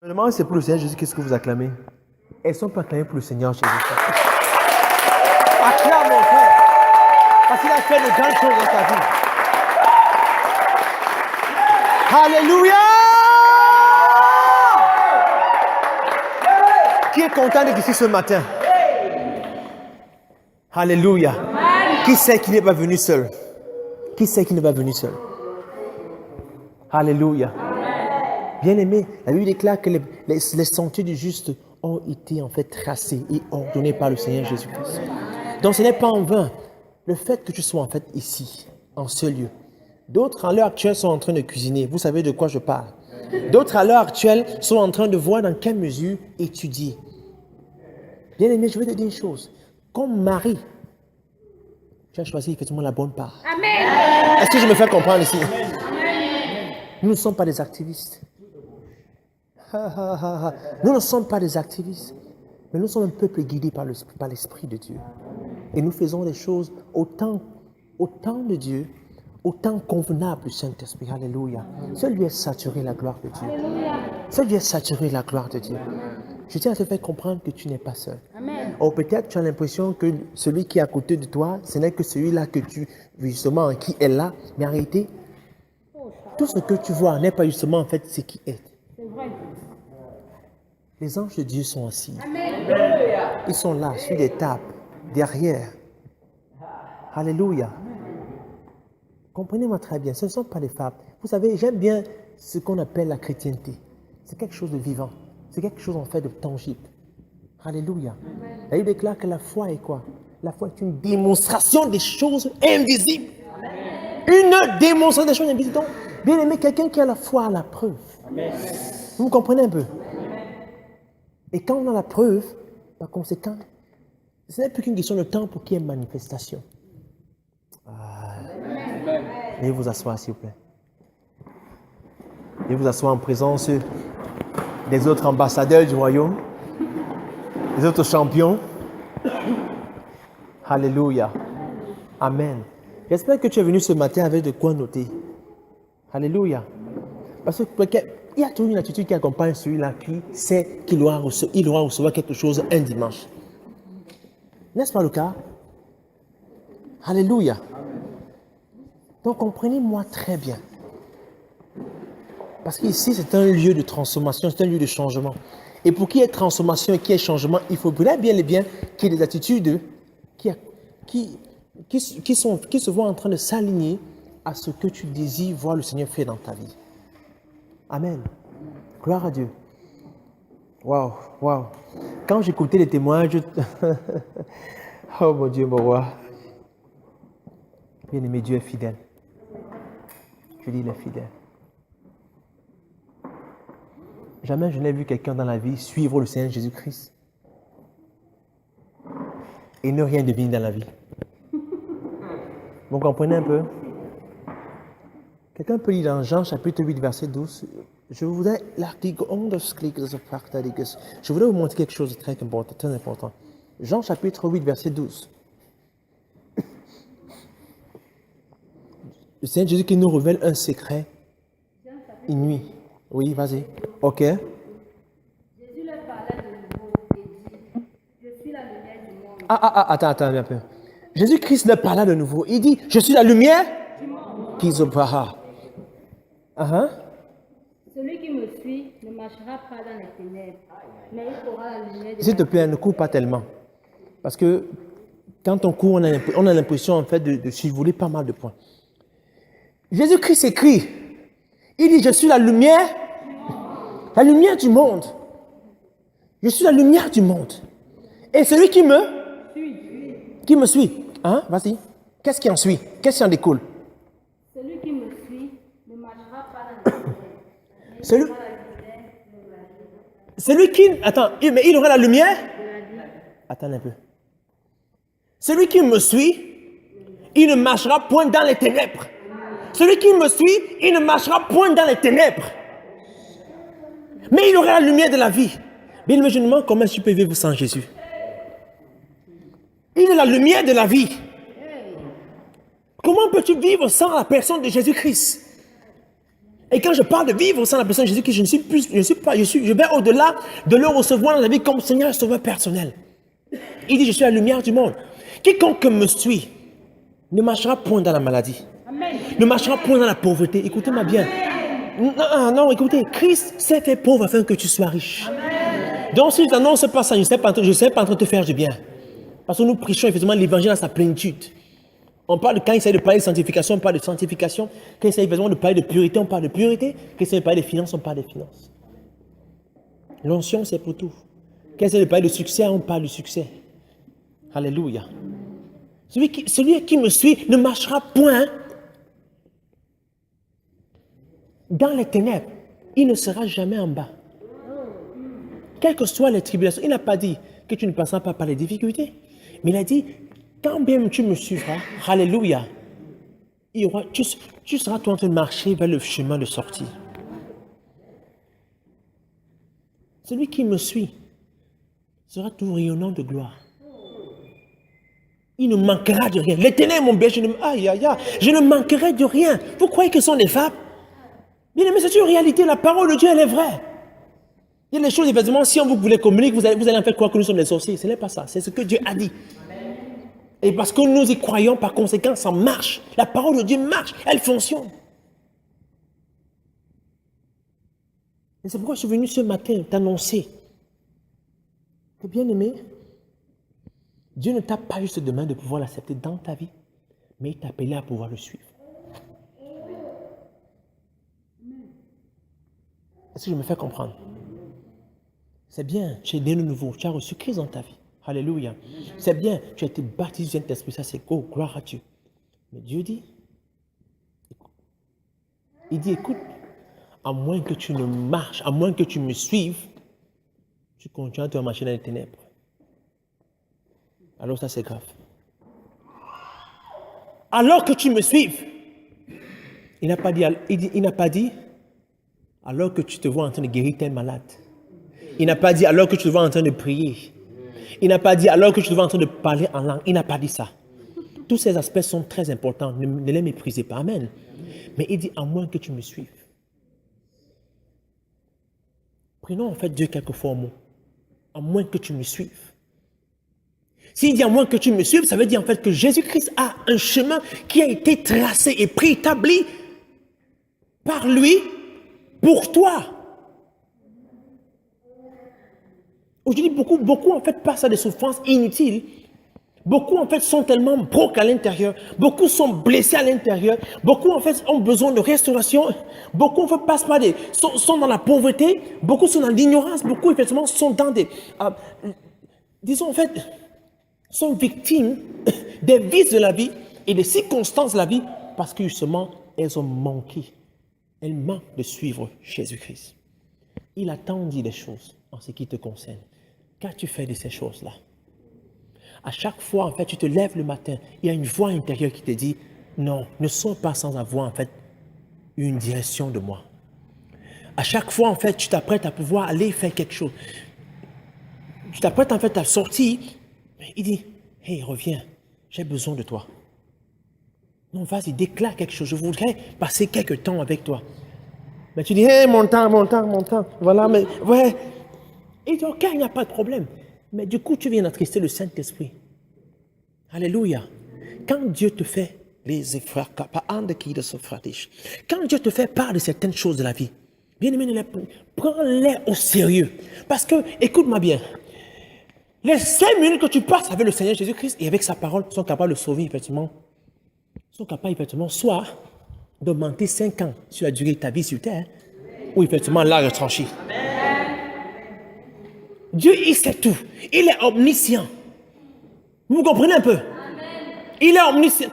Je me demande si c'est pour le Seigneur Jésus, qu'est-ce que vous acclamez? Elles ne sont pas acclamées pour le Seigneur Jésus. Acclame mon frère, parce qu'il a fait de grandes choses dans ta vie. Alléluia! Qui est content d'être ici ce matin? Alléluia! Qui sait qu'il n'est pas venu seul? Qui sait qu'il n'est pas venu seul? Alléluia! Bien-aimé, la Bible déclare que les sentiers du juste ont été en fait tracés et ordonnés par le Seigneur Jésus-Christ. Donc ce n'est pas en vain le fait que tu sois en fait ici, en ce lieu. D'autres à l'heure actuelle sont en train de cuisiner. Vous savez de quoi je parle. D'autres à l'heure actuelle sont en train de voir dans quelle mesure étudier. Bien-aimé, je vais te dire une chose. Comme Marie, tu as choisi effectivement la bonne part. Amen. Est-ce que je me fais comprendre ici? Nous ne sommes pas des activistes. Nous ne sommes pas des activistes, mais nous sommes un peuple guidé par l'Esprit de Dieu. Et nous faisons des choses au temps de Dieu, au temps convenable du Saint-Esprit. Alléluia. Seul lui est saturé la gloire de Dieu. Seul lui est saturé la gloire de Dieu. Je tiens à te faire comprendre que tu n'es pas seul. Amen. Ou peut-être tu as l'impression que celui qui est à côté de toi, ce n'est que celui-là que tu, justement, qui est là. Mais en réalité, tout ce que tu vois n'est pas justement en fait ce qui est. C'est vrai. Les anges de Dieu sont assis. Amen. Ils sont là, sur des tables, derrière. Alléluia. Comprenez-moi très bien, ce ne sont pas des fables. Vous savez, j'aime bien ce qu'on appelle la chrétienté. C'est quelque chose de vivant. C'est quelque chose en fait de tangible. Alléluia. La Bible déclare que la foi est quoi? La foi est une démonstration des choses invisibles. Une démonstration des choses invisibles. Donc, bien aimé, quelqu'un qui a la foi a la preuve. Vous comprenez un peu? Et quand on a la preuve, par conséquent, ce n'est plus qu'une question de temps pour qu'il y ait une manifestation. Veuillez vous asseoir, s'il vous plaît. Veuillez vous asseoir en présence des autres ambassadeurs du royaume, des autres champions. Alléluia. Amen. J'espère que tu es venu ce matin avec de quoi noter. Alléluia. Parce qu'il y a toujours une attitude qui accompagne celui-là qui sait qu'il aura recevoir quelque chose un dimanche. N'est-ce pas le cas? Alléluia. Donc comprenez-moi très bien. Parce qu'ici, c'est un lieu de transformation, c'est un lieu de changement. Et pour qu'il y ait transformation et qu'il y ait changement, il faudrait bien et bien qu'il y ait des attitudes qui se voient en train de s'aligner à ce que tu désires voir le Seigneur faire dans ta vie. Amen. Gloire à Dieu. Waouh, waouh. Quand j'écoutais les témoignages, oh mon Dieu, mon roi. Bien-aimé, Dieu est fidèle. Je dis, il est fidèle. Jamais je n'ai vu quelqu'un dans la vie suivre le Seigneur Jésus-Christ et ne rien devenir dans la vie. Vous comprenez un peu? Quelqu'un peut lire dans Jean chapitre 8, verset 12. Je voudrais vous montrer quelque chose de très important. Jean chapitre 8, verset 12. Le Seigneur Jésus qui nous révèle un secret, une nuit. Oui, vas-y. Ok. Jésus leur parlait de nouveau et dit, je suis la lumière du monde. Attends un peu. Jésus-Christ leur parla de nouveau. Il dit, je suis la lumière Du monde. qui se verra. Celui qui me suit ne marchera pas dans les ténèbres, mais il aura la lumière de S'il te la plaît, ne cours pas tellement. Parce que quand on court, on a l'impression en fait de survoler pas mal de points. Jésus-Christ écrit, il dit, je suis la lumière du monde. Je suis la lumière du monde. Et celui qui me suit, hein, vas-y, qu'est-ce qui en suit? Qu'est-ce qui en découle? Celui qui me suit ne marchera pas dans les ténèbres, mais Celui- il aura la lumière de la vie. Celui qui, attends, mais il aura la lumière? Attends un peu. Celui qui me suit, il ne marchera point dans les ténèbres. Celui qui me suit, il ne marchera point dans les ténèbres. Mais il aura la lumière de la vie. Bien évidemment, je me demande comment tu peux vivre sans Jésus. Il est la lumière de la vie. Comment peux-tu vivre sans la personne de Jésus-Christ? Et quand je parle de vivre sans la personne de Jésus, que je vais au-delà de le recevoir dans la vie comme Seigneur et Sauveur personnel. Il dit, je suis la lumière du monde. Quiconque me suit ne marchera point dans la maladie. Amen. Ne marchera point dans la pauvreté. Écoutez-moi bien. Non, écoutez, Christ s'est fait pauvre afin que tu sois riche. Amen. Donc si je n'annonce pas ça, je ne sais pas en train de te faire du bien. Parce que nous prêchons effectivement l'évangile dans sa plénitude. On parle, quand il s'agit de parler de sanctification, on parle de sanctification. Quand il s'agit effectivement de parler de pureté, on parle de pureté. Quand il s'agit de parler de finances, on parle de finances. L'onction, c'est pour tout. Quand il s'agit de parler de succès, on parle de succès. Alléluia. Celui qui me suit ne marchera point dans les ténèbres. Il ne sera jamais en bas. Quelles que soient les tribulations, il n'a pas dit que tu ne passeras pas par les difficultés. Mais il a dit, quand bien tu me suivras, alléluia, tu seras toi en train de marcher vers le chemin de sortie. Celui qui me suit sera tout rayonnant de gloire. Il ne manquera de rien. L'Éternel, mon berger, je ne manquerai de rien. Vous croyez que ce sont des fables? Bien aimé, c'est une réalité. La parole de Dieu, elle est vraie. Il y a des choses, effectivement, si on vous voulait communiquer, vous allez en fait croire que nous sommes des sorciers. Ce n'est pas ça. C'est ce que Dieu a dit. Et parce que nous y croyons, par conséquent, ça marche. La parole de Dieu marche. Elle fonctionne. Et c'est pourquoi je suis venu ce matin t'annoncer que, bien aimé, Dieu ne t'a pas juste demandé de pouvoir l'accepter dans ta vie, mais il t'a appelé à pouvoir le suivre. Est-ce que je me fais comprendre? C'est bien, tu es né de nouveau, tu as reçu Christ dans ta vie. Alléluia. C'est bien, tu as été baptisé du Saint-Esprit, ça c'est go, gloire à Dieu. Mais Dieu dit, il dit, écoute, à moins que tu ne marches, à moins que tu me suives, tu continues à te marcher dans les ténèbres. Alors ça c'est grave. Alors que tu me suives, il n'a pas dit, alors que tu te vois en train de guérir tes malades. Il n'a pas dit, alors que tu te vois en train de prier. Il n'a pas dit, alors que tu te vois en train de parler en langue. Il n'a pas dit ça. Tous ces aspects sont très importants. Ne les méprisez pas. Amen. Mais il dit, à moins que tu me suives. Prenons en fait Dieu quelquefois au mot. À moins que tu me suives. S'il dit à moins que tu me suives, ça veut dire en fait que Jésus-Christ a un chemin qui a été tracé et préétabli par lui pour toi. Aujourd'hui, beaucoup en fait passent à des souffrances inutiles. Beaucoup en fait sont tellement brocs à l'intérieur. Beaucoup sont blessés à l'intérieur. Beaucoup en fait ont besoin de restauration. Beaucoup en fait passent par sont dans la pauvreté. Beaucoup sont dans l'ignorance. Beaucoup effectivement sont dans des, disons en fait, sont victimes des vices de la vie et des circonstances de la vie parce que justement elles ont manqué. Elles manquent de suivre Jésus-Christ. Il a tant dit des choses en ce qui te concerne. Qu'as-tu fait de ces choses-là? À chaque fois, en fait, tu te lèves le matin, il y a une voix intérieure qui te dit, non, ne sois pas sans avoir, en fait, une direction de moi. À chaque fois, en fait, tu t'apprêtes à pouvoir aller faire quelque chose. Tu t'apprêtes, en fait, à sortir. Il dit, hey, reviens, j'ai besoin de toi. Non, vas-y, déclare quelque chose. Je voudrais passer quelque temps avec toi. Mais tu dis, hey, mon temps. Voilà, mais, ouais. Il dit, ok, il n'y a pas de problème. Mais du coup, tu viens d'attrister le Saint-Esprit. Alléluia. Quand Dieu te fait quand Dieu te fait part de certaines choses de la vie, bien aimé, prends-les au sérieux. Parce que, écoute-moi bien, les 5 minutes que tu passes avec le Seigneur Jésus-Christ et avec sa parole sont capables de sauver, effectivement. Sont capables, effectivement, soit d'augmenter 5 ans sur la durée de ta vie sur terre, ou effectivement, là, retranché. Dieu, il sait tout. Il est omniscient. Vous comprenez un peu? Il est omniscient.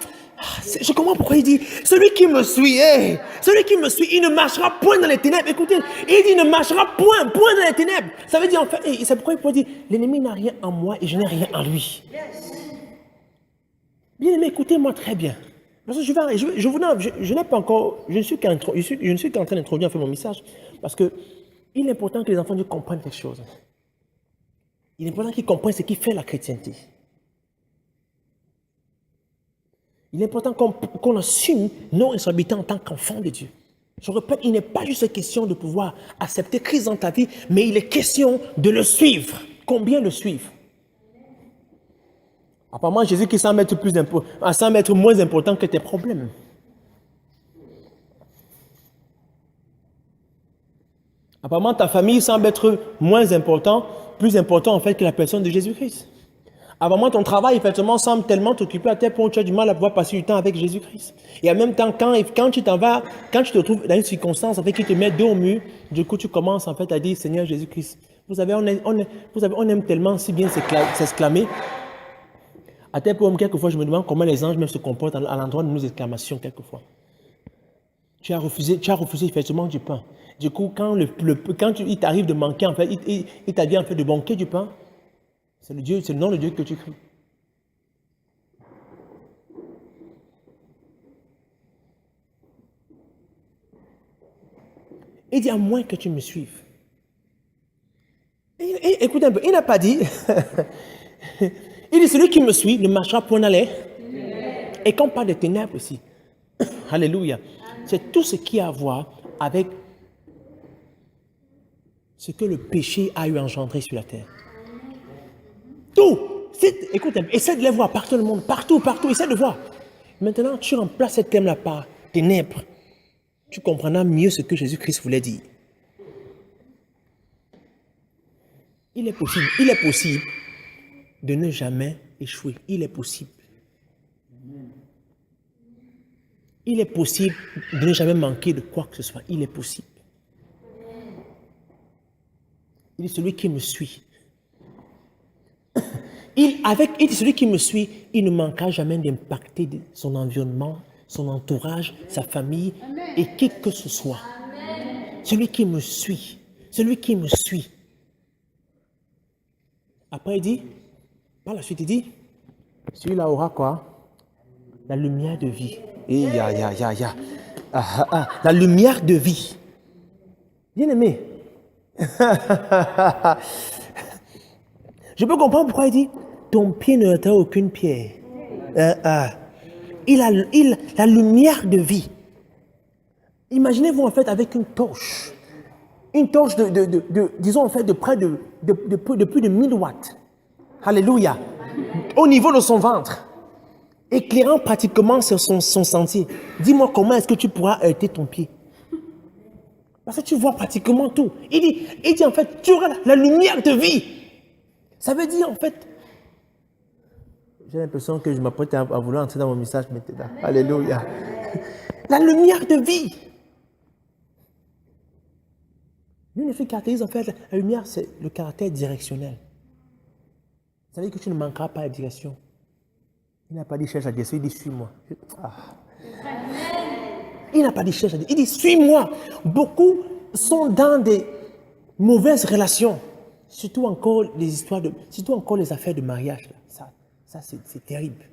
Je comprends pourquoi il dit, celui qui me suit, il ne marchera point dans les ténèbres. Écoutez, il dit, il ne marchera point dans les ténèbres. Ça veut dire, en fait, c'est pourquoi il peut dire, l'ennemi n'a rien en moi et je n'ai rien en lui. Bien aimé, écoutez-moi très bien. Parce que je n'ai pas encore, je ne suis qu'en train d'introduire en fait mon message. Parce que il est important que les enfants de Dieu comprennent quelque chose. Il est important qu'ils comprennent ce qui fait la chrétienté. Il est important qu'on assume nos responsabilités en tant qu'enfants de Dieu. Je répète, il n'est pas juste question de pouvoir accepter Christ dans ta vie, mais il est question de le suivre. Combien le suivre? Apparemment, Jésus-Christ semble être moins important que tes problèmes. Apparemment, ta famille semble être plus important en fait que la personne de Jésus-Christ. Apparemment, ton travail, effectivement, semble tellement t'occuper à tel point que tu as du mal à pouvoir passer du temps avec Jésus-Christ. Et en même temps, quand tu te trouves dans une circonstance en fait, qui te met dos au mur, du coup, tu commences en fait à dire, Seigneur Jésus-Christ, vous savez, on aime tellement si bien s'exclamer. À tel point, quelquefois, je me demande comment les anges même se comportent à l'endroit de nos exclamations, quelquefois. Tu as refusé effectivement du pain. Du coup, quand il t'arrive de manquer, en fait, il t'a dit en fait de manquer du pain, c'est le nom de Dieu que tu cries. Il dit à moins que tu me suives. Écoute un peu, il n'a pas dit. Il dit celui qui me suit ne marchera point dans les. Et quand on parle de ténèbres aussi, alléluia, c'est tout ce qui a à voir avec ce que le péché a eu engendré sur la terre. Tout. Écoute, essaie de les voir partout dans le monde, partout, essaie de voir. Maintenant, tu remplaces ce thème-là par ténèbres. Tu comprendras mieux ce que Jésus-Christ voulait dire. Il est possible de ne jamais échouer. Il est possible. Il est possible de ne jamais manquer de quoi que ce soit. Il est possible. Il est celui qui me suit. Celui qui me suit, il ne manquera jamais d'impacter son environnement, son entourage, sa famille et qui que ce soit. Celui qui me suit. Après, il dit, par la suite, il dit, celui-là aura quoi? La lumière de vie. Et la lumière de vie. Bien aimé. Je peux comprendre pourquoi il dit, ton pied ne heurtera aucune pierre. Il a la lumière de vie. Imaginez-vous en fait avec une torche disons en fait de près de plus de 1000 watts. Alléluia. Au niveau de son ventre, éclairant pratiquement sur son sentier. Dis-moi comment est-ce que tu pourras heurter ton pied? Parce que tu vois pratiquement tout. Il dit en fait, tu auras la lumière de vie. Ça veut dire en fait, j'ai l'impression que je m'apprête à vouloir entrer dans mon message maintenant. Alléluia. La lumière de vie. L'une des choses qui caractérise en fait la lumière, c'est le caractère directionnel. Ça veut dire que tu ne manqueras pas de direction. Il n'a pas dit cherche la direction, il dit suis-moi. Il n'a pas dit cherche la direction, il dit suis-moi. Beaucoup sont dans des mauvaises relations. Surtout encore les affaires de mariage. Là. Ça c'est terrible.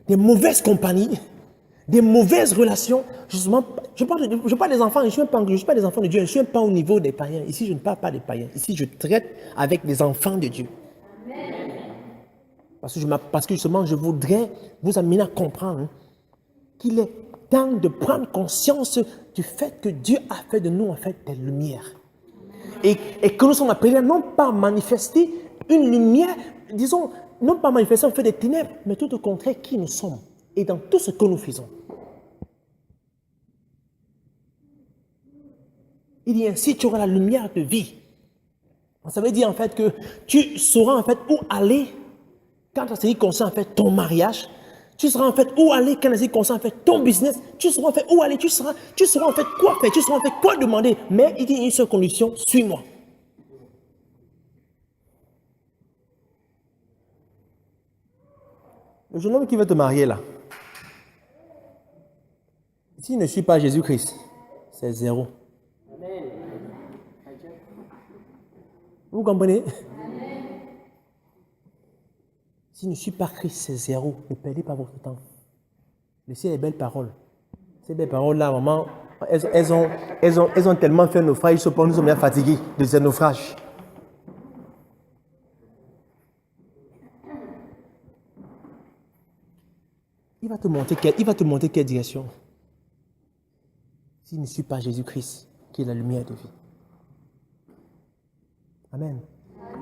Des mauvaises compagnies, des mauvaises relations. Justement, je parle des enfants, je ne suis pas des enfants de Dieu, je ne suis pas au niveau des païens. Ici, je ne parle pas des païens. Ici, je traite avec les enfants de Dieu. Parce que justement, je voudrais vous amener à comprendre qu'il est temps de prendre conscience du fait que Dieu a fait de nous en fait des lumières. Et que nous sommes appelés non pas à manifester une lumière, disons, non pas manifester en fait des ténèbres, mais tout au contraire qui nous sommes et dans tout ce que nous faisons. Il dit ainsi, tu auras la lumière de vie. Ça veut dire en fait que tu sauras en fait où aller quand ce qui concerne en fait ton mariage. Tu sauras en fait où aller quand ce qui concerne en fait ton business. Tu sauras en fait où aller, tu sauras en fait quoi faire, tu sauras en fait quoi demander. Mais il dit une seule condition, suis-moi. Le jeune homme qui veut te marier là, s'il ne suit pas Jésus-Christ, c'est zéro. Vous comprenez? S'il ne suit pas Christ, c'est zéro. Ne perdez pas votre temps. Laissez les belles paroles. Ces belles paroles-là, maman, elles ont tellement fait naufrage, ils se pensent, nous sommes bien fatigués de ces naufrages. Il va te montrer quelle direction. s'il ne suit pas Jésus-Christ, qui est la lumière de vie. Amen.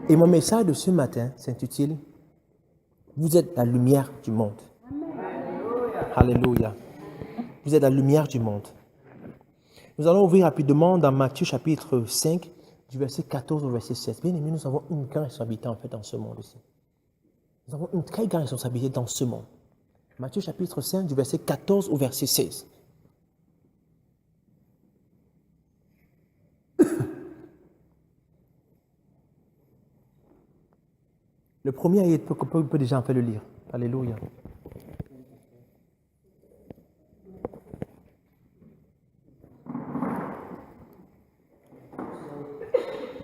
Et mon message de ce matin s'intitule « Vous êtes la lumière du monde ». Alléluia. Vous êtes la lumière du monde. Nous allons ouvrir rapidement dans Matthieu chapitre 5, du verset 14 au verset 16. Bien aimé, nous avons une grande responsabilité en fait dans ce monde aussi. Nous avons une très grande responsabilité dans ce monde. Matthieu chapitre 5, du verset 14 au verset 16. Le premier, il peut déjà en fait le lire. Alléluia.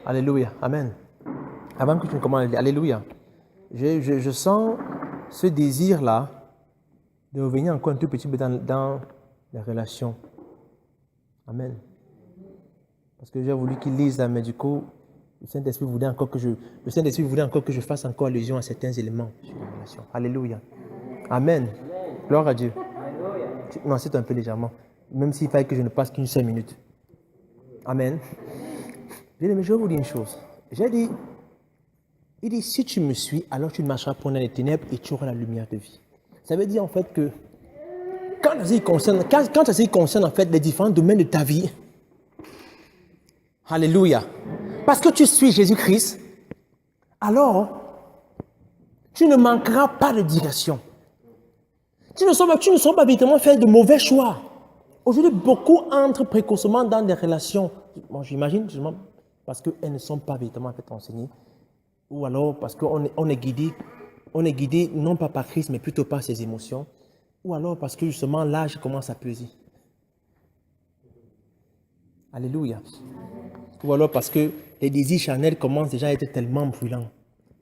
Alléluia. Amen. Avant que tu ne commences à lire, Alléluia. Je sens ce désir-là de revenir encore un tout petit peu dans les relations. Amen. Parce que j'ai voulu qu'il lise là, mais du coup, le Saint-Esprit voulait encore que je fasse encore allusion à certains éléments sur les relations. Alléluia. Amen. Gloire à Dieu. Non, c'est un peu légèrement. Même s'il fallait que je ne passe qu'une seule minute. Amen. Bien, mais je vais vous dire une chose. J'ai dit, il dit, si tu me suis, alors tu ne marcheras pas dans les ténèbres et tu auras la lumière de vie. Ça veut dire en fait que quand ça concerne en fait les différents domaines de ta vie, alléluia, parce que tu suis Jésus-Christ, alors tu ne manqueras pas de direction. Tu ne sauras pas véritablement faire de mauvais choix. Aujourd'hui, beaucoup entrent précocement dans des relations, bon, j'imagine, parce qu'elles ne sont pas véritablement enseignées, ou alors parce qu'on est guidé non pas par Christ, mais plutôt par ses émotions, ou alors parce que justement l'âge commence à peser. Alléluia. Ou alors parce que les désirs charnels commencent déjà à être tellement brûlants.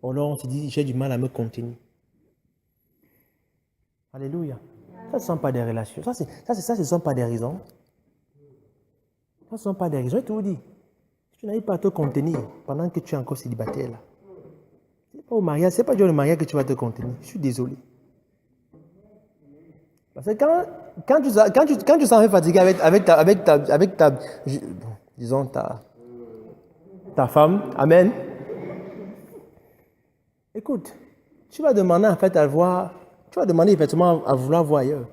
Alors on se dit, j'ai du mal à me contenir. Alléluia. Ça, ce ne sont pas des relations. Ça, ce ne sont pas des raisons. Ça, ce ne sont pas des raisons. Je te vous dis, tu n'arrives pas à te contenir pendant que tu es encore célibataire. Là. Ce n'est pas au mariage, ce n'est pas durant le mariage que tu vas te contenir. Je suis désolé. Parce que quand tu sens fatigué avec ta femme, amen. Écoute, tu vas demander en fait tu vas demander effectivement à vouloir voir ailleurs.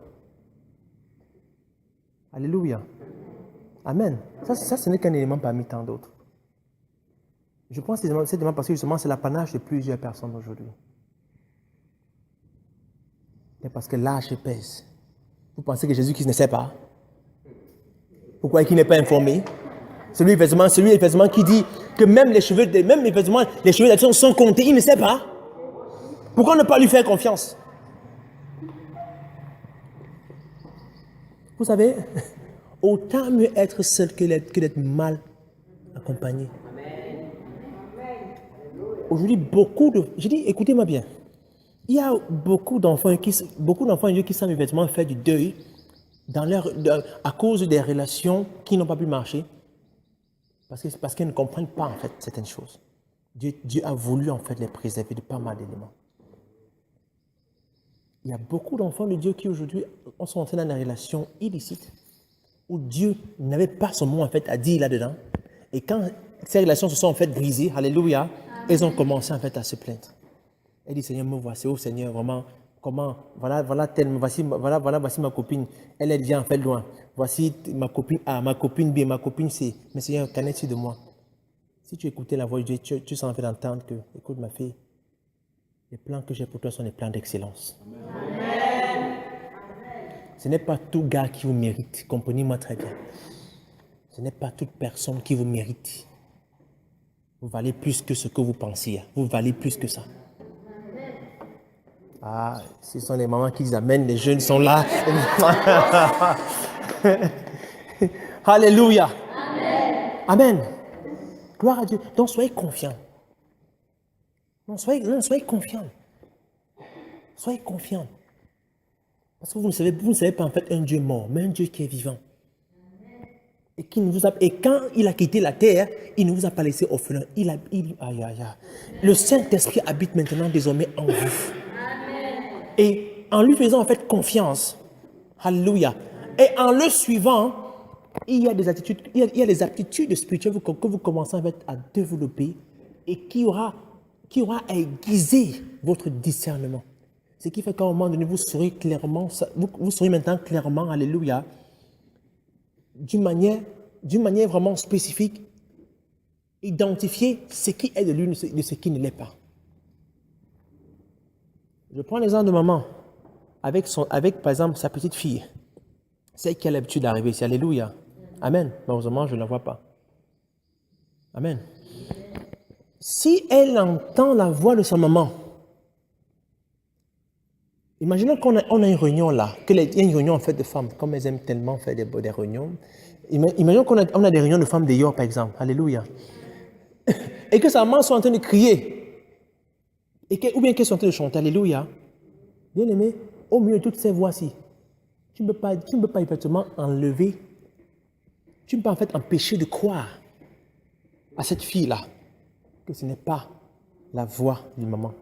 Alléluia. Amen. Ça ce n'est qu'un élément parmi tant d'autres. Je pense que c'est parce que justement c'est l'apanage de plusieurs personnes aujourd'hui. C'est parce que l'âge pèse. Vous pensez que Jésus-Christ ne sait pas? Pourquoi il n'est pas informé? Celui effectivement qui dit que même les cheveux d'Adam sont comptés, il ne sait pas. Pourquoi ne pas lui faire confiance? Vous savez, autant mieux être seul que d'être mal accompagné. Aujourd'hui, je dis, écoutez-moi bien. Il y a beaucoup d'enfants de Dieu qui savent effectivement faire du deuil à cause des relations qui n'ont pas pu marcher. Parce qu'ils ne comprennent pas en fait certaines choses. Dieu a voulu en fait les préserver de pas mal d'éléments. Il y a beaucoup d'enfants de Dieu qui aujourd'hui sont entrés dans des relations illicites où Dieu n'avait pas son mot en fait à dire là-dedans. Et quand ces relations se sont en fait brisées, alléluia, elles ont commencé en fait à se plaindre. Elle dit, Seigneur, me voici, oh Seigneur, vraiment, comment, voici ma copine, elle vient en fait loin. Voici ma copine A, ma copine B, ma copine C. Mais Seigneur, qu'en est-il de moi? Si tu écoutais la voix de Dieu, tu sens en fait d'entendre que, écoute ma fille, les plans que j'ai pour toi sont des plans d'excellence. Amen. Ce n'est pas tout gars qui vous mérite, comprenez-moi très bien. Ce n'est pas toute personne qui vous mérite. Vous valez plus que ce que vous pensiez. Vous valez plus que ça. Ah, ce sont les mamans qui disent Amen, les jeunes sont là. Alléluia. Amen. Amen. Gloire à Dieu. Donc soyez confiants. Non, soyez confiants. Soyez confiants. Parce que vous ne savez pas en fait un Dieu mort, mais un Dieu qui est vivant. Et quand il a quitté la terre, il ne vous a pas laissé orphelin. Le Saint-Esprit habite maintenant désormais en vous. Et en lui faisant en fait confiance, alléluia, et en le suivant, il y a des attitudes, il y a des aptitudes spirituelles que vous commencez en fait à développer et qui aura à aiguiser votre discernement. Ce qui fait qu'à un moment donné, vous saurez clairement, vous saurez maintenant clairement, alléluia, d'une manière vraiment spécifique, identifier ce qui est de lui de ce qui ne l'est pas. Je prends l'exemple de maman, avec par exemple sa petite fille, celle qui a l'habitude d'arriver ici, alléluia, amen, malheureusement je ne la vois pas, amen. Si elle entend la voix de sa maman, imaginons qu'on a une réunion là, qu'il y a une réunion en fait de femmes, comme elles aiment tellement faire des réunions. Imaginons qu'on a des réunions de femmes dehors par exemple, alléluia. Et que sa maman soit en train de crier, ou bien qu'elle soit en train de chanter, alléluia. Bien aimé, au milieu de toutes ces voix-ci, tu ne peux pas exactement enlever, tu ne peux pas en fait empêcher de croire à cette fille-là que ce n'est pas la voix du maman.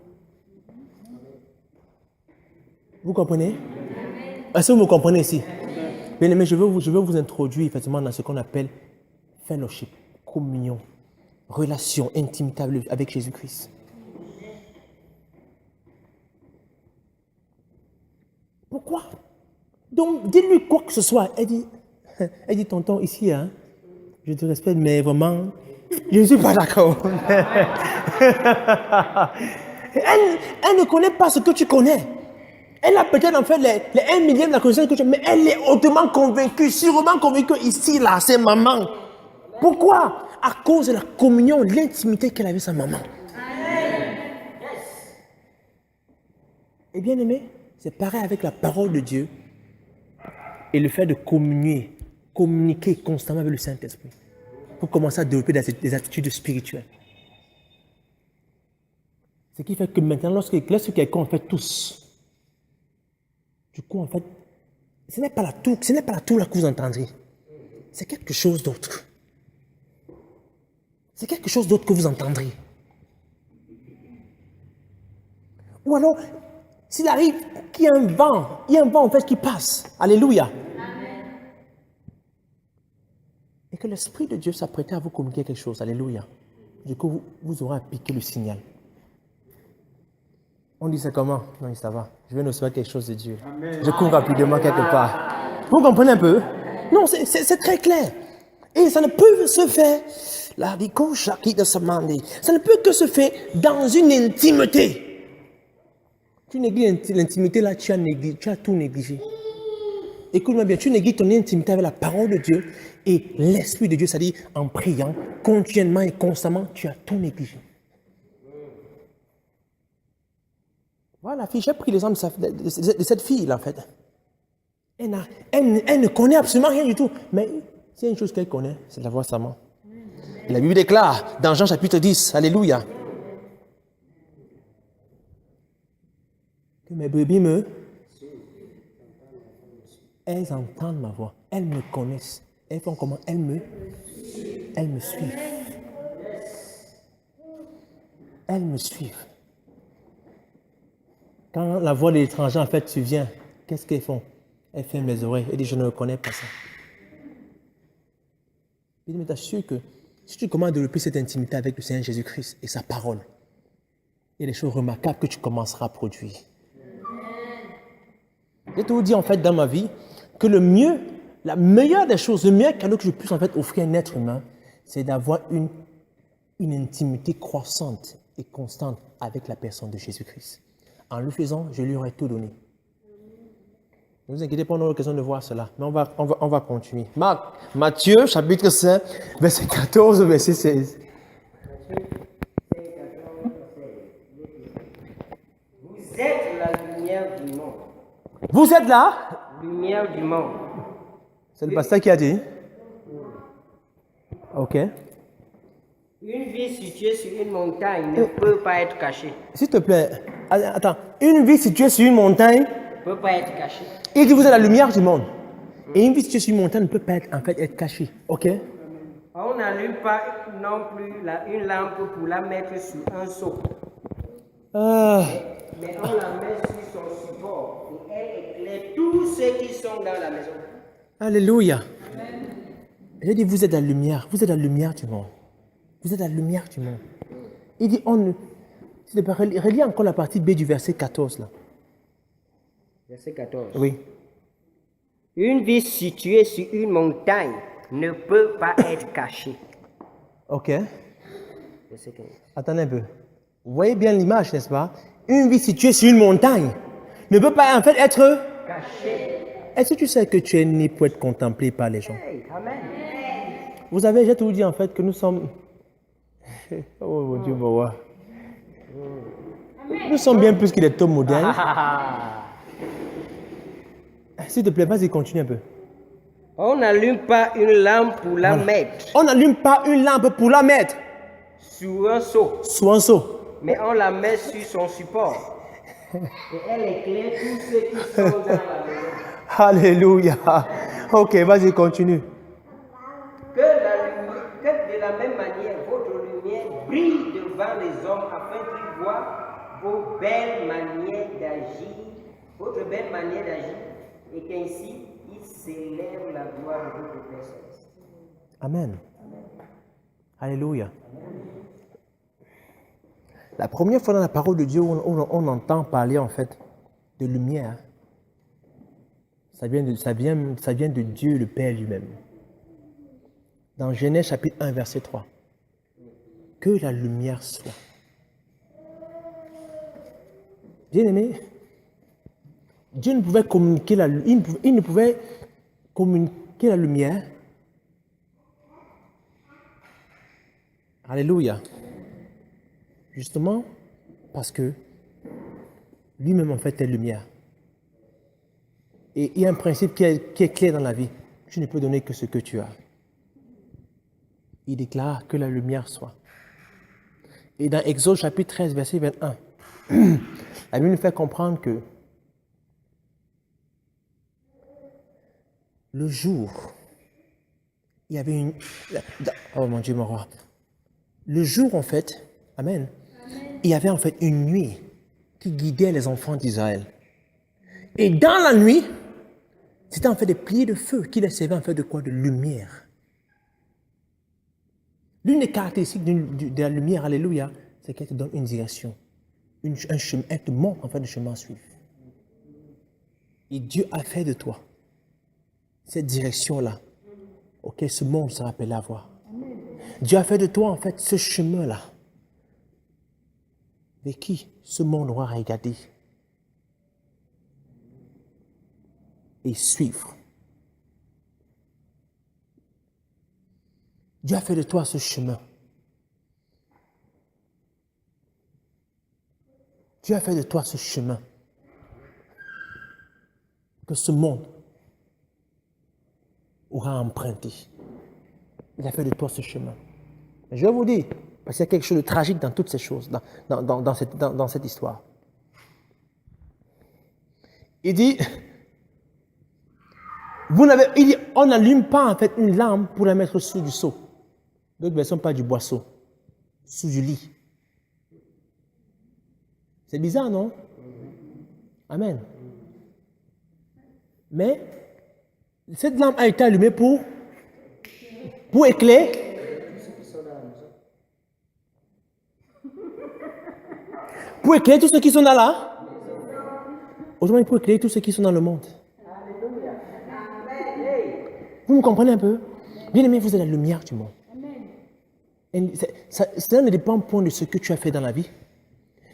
Vous comprenez? Est-ce que vous me comprenez ici? Bien aimé, je veux vous introduire effectivement dans ce qu'on appelle fellowship, communion, relation, intimité avec Jésus-Christ. Pourquoi? Donc, dis-lui quoi que ce soit. Elle dit, tonton, ici, hein, je te respecte, mais vraiment, je ne suis pas d'accord. Elle ne connaît pas ce que tu connais. Elle a peut-être en fait les 1 millième de la connaissance que tu as, mais elle est hautement convaincue, sûrement convaincue ici, là, c'est maman. Pourquoi? À cause de la communion, l'intimité qu'elle avait avec sa maman. Et bien aimé, c'est pareil avec la parole de Dieu et le fait de communiquer constamment avec le Saint-Esprit pour commencer à développer des attitudes spirituelles. Ce qui fait que maintenant, lorsque quelqu'un en fait tous, du coup, en fait, ce n'est pas la toux là que vous entendrez. C'est quelque chose d'autre. C'est quelque chose d'autre que vous entendrez. Ou alors, s'il arrive qu'il y a un vent, en fait qui passe. Alléluia. Amen. Et que l'Esprit de Dieu s'apprête à vous communiquer quelque chose. Alléluia. Du coup, vous aurez à piquer le signal. On dit ça comment? Non, ça va. Je viens de recevoir quelque chose de Dieu. Amen. Je cours rapidement quelque part. Vous comprenez un peu? Non, c'est très clair. Et ça ne peut se faire. Ça ne peut que se faire dans une intimité. Tu négliges l'intimité là, tu as tout négligé. Écoute-moi bien, tu négliges ton intimité avec la parole de Dieu et l'Esprit de Dieu, c'est-à-dire en priant continuellement et constamment, tu as tout négligé. Voilà, j'ai pris l'exemple de cette fille-là, en fait. Elle ne connaît absolument rien du tout. Mais s'il y a une chose qu'elle connaît, c'est la voix de sa maman. Et la Bible déclare, dans Jean chapitre 10, alléluia, que mes brebis elles entendent ma voix, elles me connaissent. Elles font comment? Elles me suivent. Elles me suivent. Quand la voix de l'étranger, en fait, vient, qu'est-ce qu'elles font? Elles ferment les oreilles. Elles disent, je ne reconnais pas ça. Mais t'assure que si tu commences à développer cette intimité avec le Seigneur Jésus-Christ et sa parole, il y a des choses remarquables que tu commenceras à produire. Je te dis en fait dans ma vie que la meilleure des choses, le meilleur cadeau que je puisse en fait offrir à un être humain, c'est d'avoir une intimité croissante et constante avec la personne de Jésus-Christ. En le faisant, je lui aurai tout donné. Ne vous inquiétez pas, on aura l'occasion de voir cela. Mais on va continuer. Matthieu, chapitre 5, verset 14, verset 16. Vous êtes la lumière du monde. Vous êtes la Lumière du monde. C'est le pasteur qui a dit. Ok. Une ville située sur une montagne ne peut pas être cachée. S'il te plaît, attends. Une ville située sur une montagne Ne peut pas être cachée. Il dit vous êtes la lumière du monde. Et une ville située sur une montagne ne peut pas être cachée. Ok? On n'allume pas non plus une lampe pour la mettre sur un seau. Mais on la met sur son support et elle éclaire tous ceux qui sont dans la maison. Alléluia. Je dis, vous êtes la lumière. Vous êtes la lumière du monde. Vous êtes la lumière du monde. Il dit, relis encore la partie B du verset 14 là. Verset 14. Oui. Une ville située sur une montagne ne peut pas être cachée. Ok. Verset 15. Attendez un peu. Vous voyez bien l'image, n'est-ce pas? Une ville située sur une montagne ne peut pas en fait être Cachée. Est-ce que tu sais que tu es né pour être contemplé par les gens? Hey, amen. Vous savez, j'ai toujours dit en fait que nous sommes... Oh mon Dieu, bon, nous sommes bien plus que des tomes modernes. S'il te plaît, vas-y, continue un peu. On n'allume pas une lampe pour la mettre On n'allume pas une lampe pour la mettre sur un seau, sous un seau. mais on la met sur son support. Et elle éclaire tous ceux qui sont dans la maison. Alléluia. Ok, vas-y, continue. Que de la même manière, votre lumière brille devant les hommes afin qu'ils voient vos belles manières d'agir, votre belle manière d'agir, et qu'ainsi ils célèbrent la gloire de votre Père céleste. Amen. Alléluia. La première fois dans la parole de Dieu où on entend parler en fait de lumière, ça vient de Dieu le Père lui-même. Dans Genèse chapitre 1 verset 3. Que la lumière soit. Bien aimé, Dieu ne pouvait communiquer il ne pouvait communiquer la lumière. Alléluia. Justement parce que lui-même en fait est lumière. Et il y a un principe qui est clair dans la vie. Tu ne peux donner que ce que tu as. Il déclare que la lumière soit. Et dans Exode chapitre 13, verset 21, la Bible nous fait comprendre que le jour, il y avait une... Oh mon Dieu, mon roi. Le jour, en fait, Amen, il y avait en fait une nuit qui guidait les enfants d'Israël. Et dans la nuit, c'était en fait des piliers de feu qui les servaient en fait de quoi? De lumière. L'une des caractéristiques de la lumière, alléluia, c'est qu'elle te donne une direction, un chemin, elle te montre en fait le chemin à suivre. Et Dieu a fait de toi cette direction-là, auquel ce monde sera appelé à voir. Dieu a fait de toi en fait ce chemin-là, avec qui ce monde aura regardé et suivre. Dieu a fait de toi ce chemin. Dieu a fait de toi ce chemin que ce monde aura emprunté. Il a fait de toi ce chemin. Mais je vais vous dire, parce qu'il y a quelque chose de tragique dans toutes ces choses, dans cette histoire. Il dit, on n'allume pas en fait une lampe pour la mettre sous du seau. D'autres versions parlent du boisseau, sous du lit. C'est bizarre, non? Amen. Mais cette lampe a été allumée pour éclairer tous ceux qui sont dans là. Aujourd'hui, pour éclairer tous ceux qui sont dans le monde. Vous me comprenez un peu? Bien aimé, vous êtes la lumière du monde. Cela ne dépend point de ce que tu as fait dans la vie.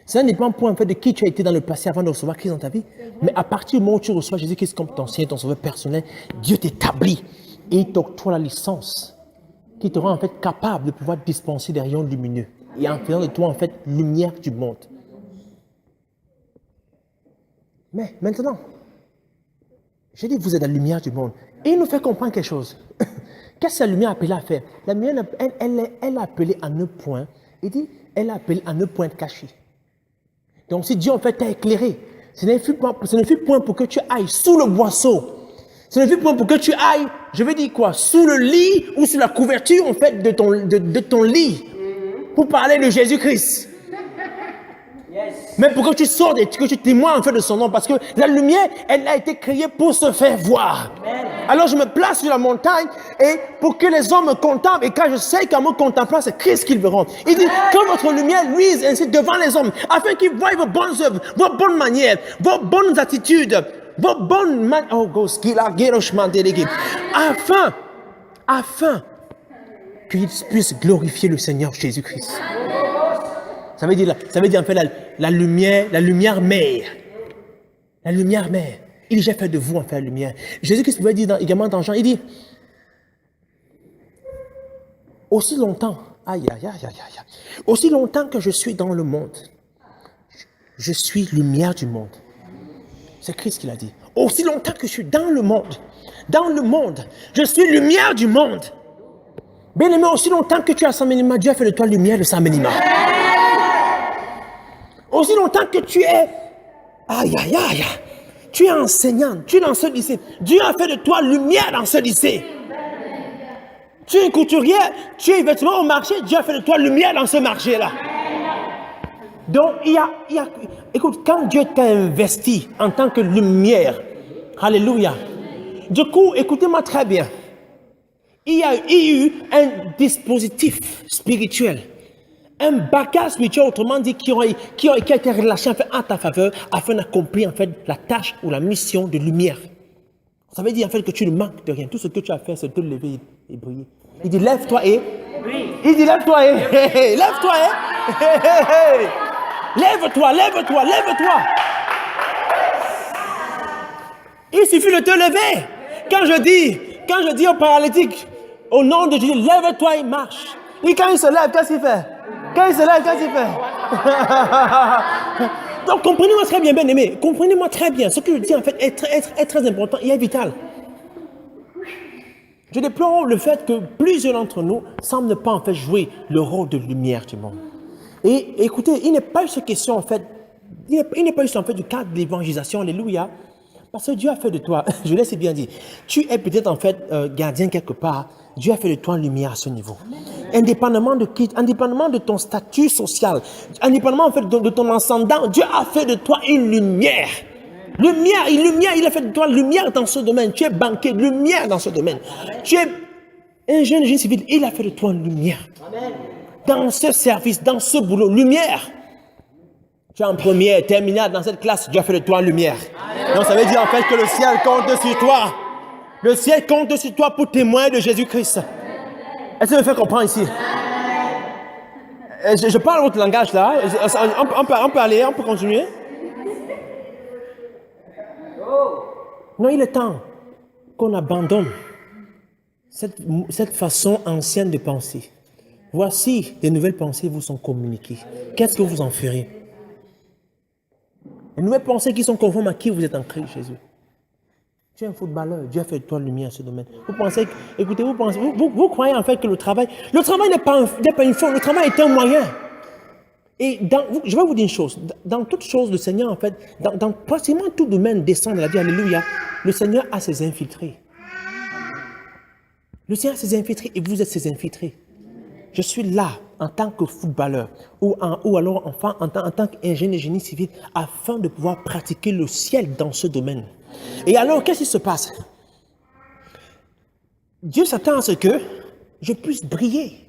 Cela ne dépend point en fait de qui tu as été dans le passé avant de recevoir Christ dans ta vie. Mais à partir du moment où tu reçois Jésus-Christ comme ton Seigneur, ton Sauveur personnel, Dieu t'établit et il t'octroie la licence qui te rend en fait capable de pouvoir dispenser des rayons lumineux et en faisant de toi en fait lumière du monde. Mais maintenant, j'ai dit vous êtes la lumière du monde. Et il nous fait comprendre quelque chose. Qu'est-ce que la lumière appelée à faire? La lumière, elle est appelée à ne point. Il dit, elle est appelée à ne point être cachée. Donc si Dieu en fait t'a éclairé, ce ne fut point pour que tu ailles sous le boisseau. Ce ne fut point pour que tu ailles, je veux dire quoi, sous le lit ou sous la couverture en fait de ton lit pour parler de Jésus-Christ. Yes. Mais pour que tu sortes et que tu témoignes en fait de son nom, parce que la lumière, elle a été créée pour se faire voir. Amen. Alors je me place sur la montagne et pour que les hommes me contemplent, et quand je sais qu'en me contemplant, c'est Christ qu'ils verront. Il dit que votre lumière luise ainsi devant les hommes, afin qu'ils voient vos bonnes œuvres, vos bonnes manières, vos bonnes attitudes, vos bonnes manières. Oh, afin qu'ils puissent glorifier le Seigneur Jésus-Christ. Ça veut dire en fait la lumière mère. La lumière mère. Il dit, j'ai fait de vous en fait la lumière. Jésus-Christ pouvait dire également dans Jean, il dit, aussi longtemps, aussi longtemps que je suis dans le monde, je suis lumière du monde. C'est Christ qui l'a dit. Aussi longtemps que je suis dans le monde, je suis lumière du monde. Bien aimé, aussi longtemps que tu as Saint-Ménima, Dieu a fait de toi lumière de Saint-Ménima. Aussi longtemps que tu es, tu es enseignant, tu es dans ce lycée, Dieu a fait de toi lumière dans ce lycée. Tu es une couturière, tu es vêtement au marché, Dieu a fait de toi lumière dans ce marché-là. Donc, écoute, quand Dieu t'a investi en tant que lumière, alléluia, du coup, écoutez-moi très bien, il y a eu un dispositif spirituel, un bagage spirituel, autrement dit, qui a été relâché en fait, en ta faveur afin d'accomplir en fait la tâche ou la mission de lumière. Ça veut dire en fait que tu ne manques de rien. Tout ce que tu as fait, c'est te lever et briller. Il dit lève-toi et. Il dit lève-toi et. Lève-toi et. Lève-toi. Il suffit de te lever. Quand je dis au paralytique, au nom de Jésus, lève-toi et marche. Et quand il se lève, qu'est-ce qu'il fait? Donc, comprenez-moi très bien, bien aimé. Comprenez-moi très bien. Ce que je dis, en fait, est très important et est vital. Je déplore le fait que plusieurs d'entre nous semblent ne pas, en fait, jouer le rôle de lumière du monde. Et écoutez, il n'est pas juste question, en fait, il n'est pas juste, en fait, du cadre de l'évangélisation, alléluia. Parce que Dieu a fait de toi, je l'ai si bien dit, tu es peut-être, en fait, gardien quelque part. Dieu a fait de toi une lumière à ce niveau. Indépendamment de ton statut social, indépendamment en fait de ton ascendant, Dieu a fait de toi une lumière. Lumière, il a fait de toi lumière dans ce domaine. Tu es banquier, lumière dans ce domaine. Tu es un jeune génie civil, il a fait de toi une lumière. Dans ce service, dans ce boulot, lumière. Tu es en première, terminale dans cette classe, Dieu a fait de toi une lumière. Donc ça veut dire en fait que le ciel compte sur toi. Le ciel compte sur toi pour témoigner de Jésus-Christ. Est-ce que vous me faites comprendre ici? Je parle votre langage là. On peut aller, on peut continuer. Non, il est temps qu'on abandonne cette façon ancienne de penser. Voici, des nouvelles pensées vous sont communiquées. Qu'est-ce que vous en ferez? Les nouvelles pensées qui sont conformes à qui vous êtes en Christ Jésus. Tu es un footballeur, Dieu a fait de toi lumière à ce domaine. Vous pensez, écoutez, vous croyez en fait que le travail n'est pas une forme, le travail est un moyen. Et je vais vous dire une chose, dans toute chose, le Seigneur en fait, dans pratiquement tout domaine descend de la vie, alléluia, le Seigneur a ses infiltrés. Le Seigneur a ses infiltrés et vous êtes ses infiltrés. Je suis là en tant que footballeur ou alors enfin en tant qu'ingénieur génie civil afin de pouvoir pratiquer le ciel dans ce domaine. Et alors, qu'est-ce qui se passe? Dieu s'attend à ce que je puisse briller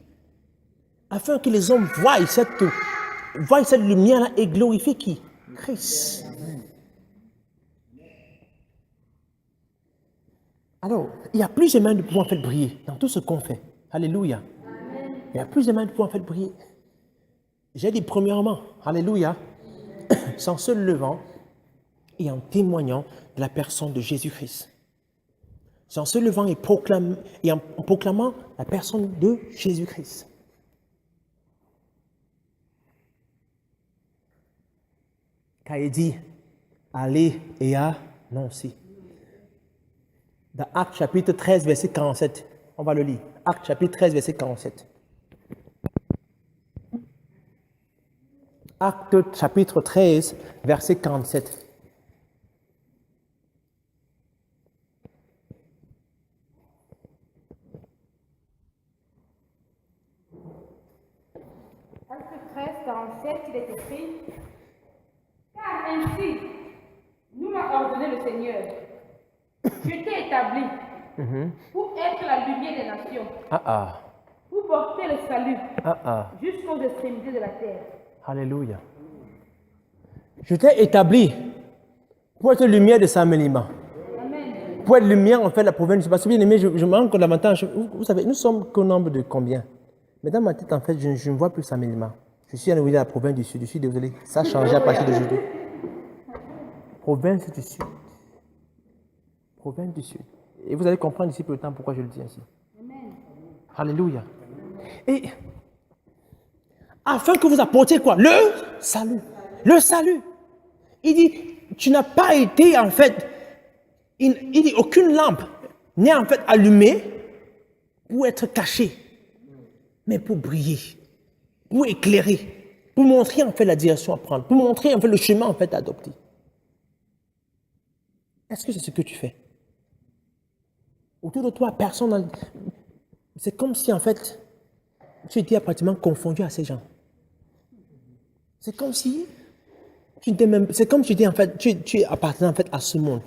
afin que les hommes voient cette lumière-là et glorifient qui? Christ. Alors, il y a plusieurs moyens de pouvoir faire briller dans tout ce qu'on fait. Alléluia. Il y a plusieurs moyens de pouvoir faire briller. J'ai dit premièrement, alléluia, sans se levant et en témoignant de la personne de Jésus-Christ. C'est en se levant et en proclamant la personne de Jésus-Christ. Car il dit, allez et annoncez. Dans Actes chapitre 13, verset 47, on va le lire. Actes chapitre 13, verset 47. Actes chapitre 13, verset 47. Acte 13, 47, il est écrit: ainsi nous m'a ordonné le Seigneur. Je t'ai établi pour être la lumière des nations, pour porter le salut jusqu'aux extrémités de la terre. Alléluia. Je t'ai établi pour être lumière de Saint-Mélima. Pour être lumière, en fait, la province. Parce que bien aimé, je me rends compte davantage. Vous savez, nous sommes qu'au nombre de combien? Mais dans ma tête, en fait, je ne vois plus Saint-Mélima. Je suis à niveau de la province du Sud. Je suis désolé. Ça a changé à partir d'aujourd'hui. Province du Sud. Province du Sud. Et vous allez comprendre d'ici peu de temps pourquoi je le dis ainsi. Amen. Alléluia. Et afin que vous apportiez quoi? Le salut. Le salut. Il dit, tu n'as pas été en fait, il dit, aucune lampe n'est en fait allumée pour être cachée, mais pour briller, pour éclairer, pour montrer en fait la direction à prendre, pour montrer en fait le chemin en fait à adopter. Est-ce que c'est ce que tu fais? Autour de toi, personne. C'est comme si en fait, tu étais pratiquement confondu à ces gens. C'est comme si c'est comme si tu étais en fait, tu appartenais en fait à ce monde.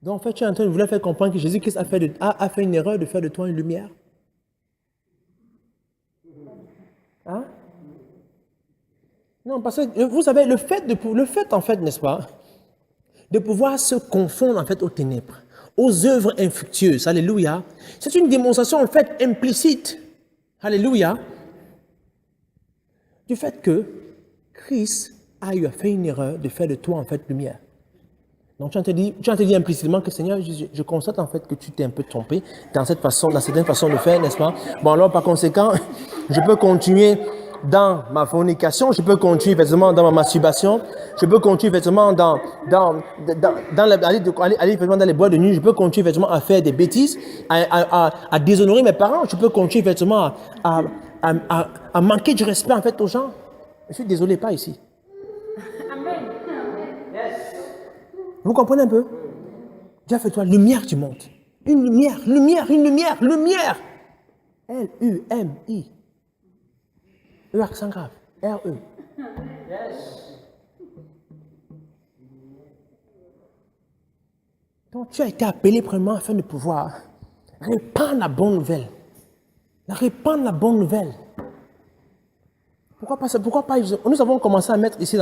Donc en fait, tu es en train de vouloir faire comprendre que Jésus-Christ a fait une erreur de faire de toi une lumière. Hein? Non, parce que vous savez, le fait en fait, n'est-ce pas, de pouvoir se confondre en fait aux ténèbres, aux œuvres infructueuses, alléluia, c'est une démonstration en fait implicite, alléluia, du fait que Christ a eu à faire une erreur de faire de toi en fait lumière. Donc tu as dit implicitement que Seigneur, je constate en fait que tu t'es un peu trompé dans cette façon, dans certaines façons de faire, n'est-ce pas? Bon alors par conséquent, je peux continuer dans ma fornication, je peux continuer effectivement dans ma masturbation, je peux continuer effectivement aller dans les boîtes de nuit, je peux continuer effectivement à faire des bêtises, à déshonorer mes parents, je peux continuer effectivement à manquer du respect en fait aux gens. Je suis désolé, pas ici. Amen. Vous comprenez un peu? Dieu fait toi lumière du monde. Une lumière, lumière, une lumière, lumière. L-U-M-I. E accent grave. R-E. Donc tu as été appelé premièrement afin de pouvoir répandre la bonne nouvelle. Répandre la bonne nouvelle. Pourquoi pas nous avons commencé à mettre ici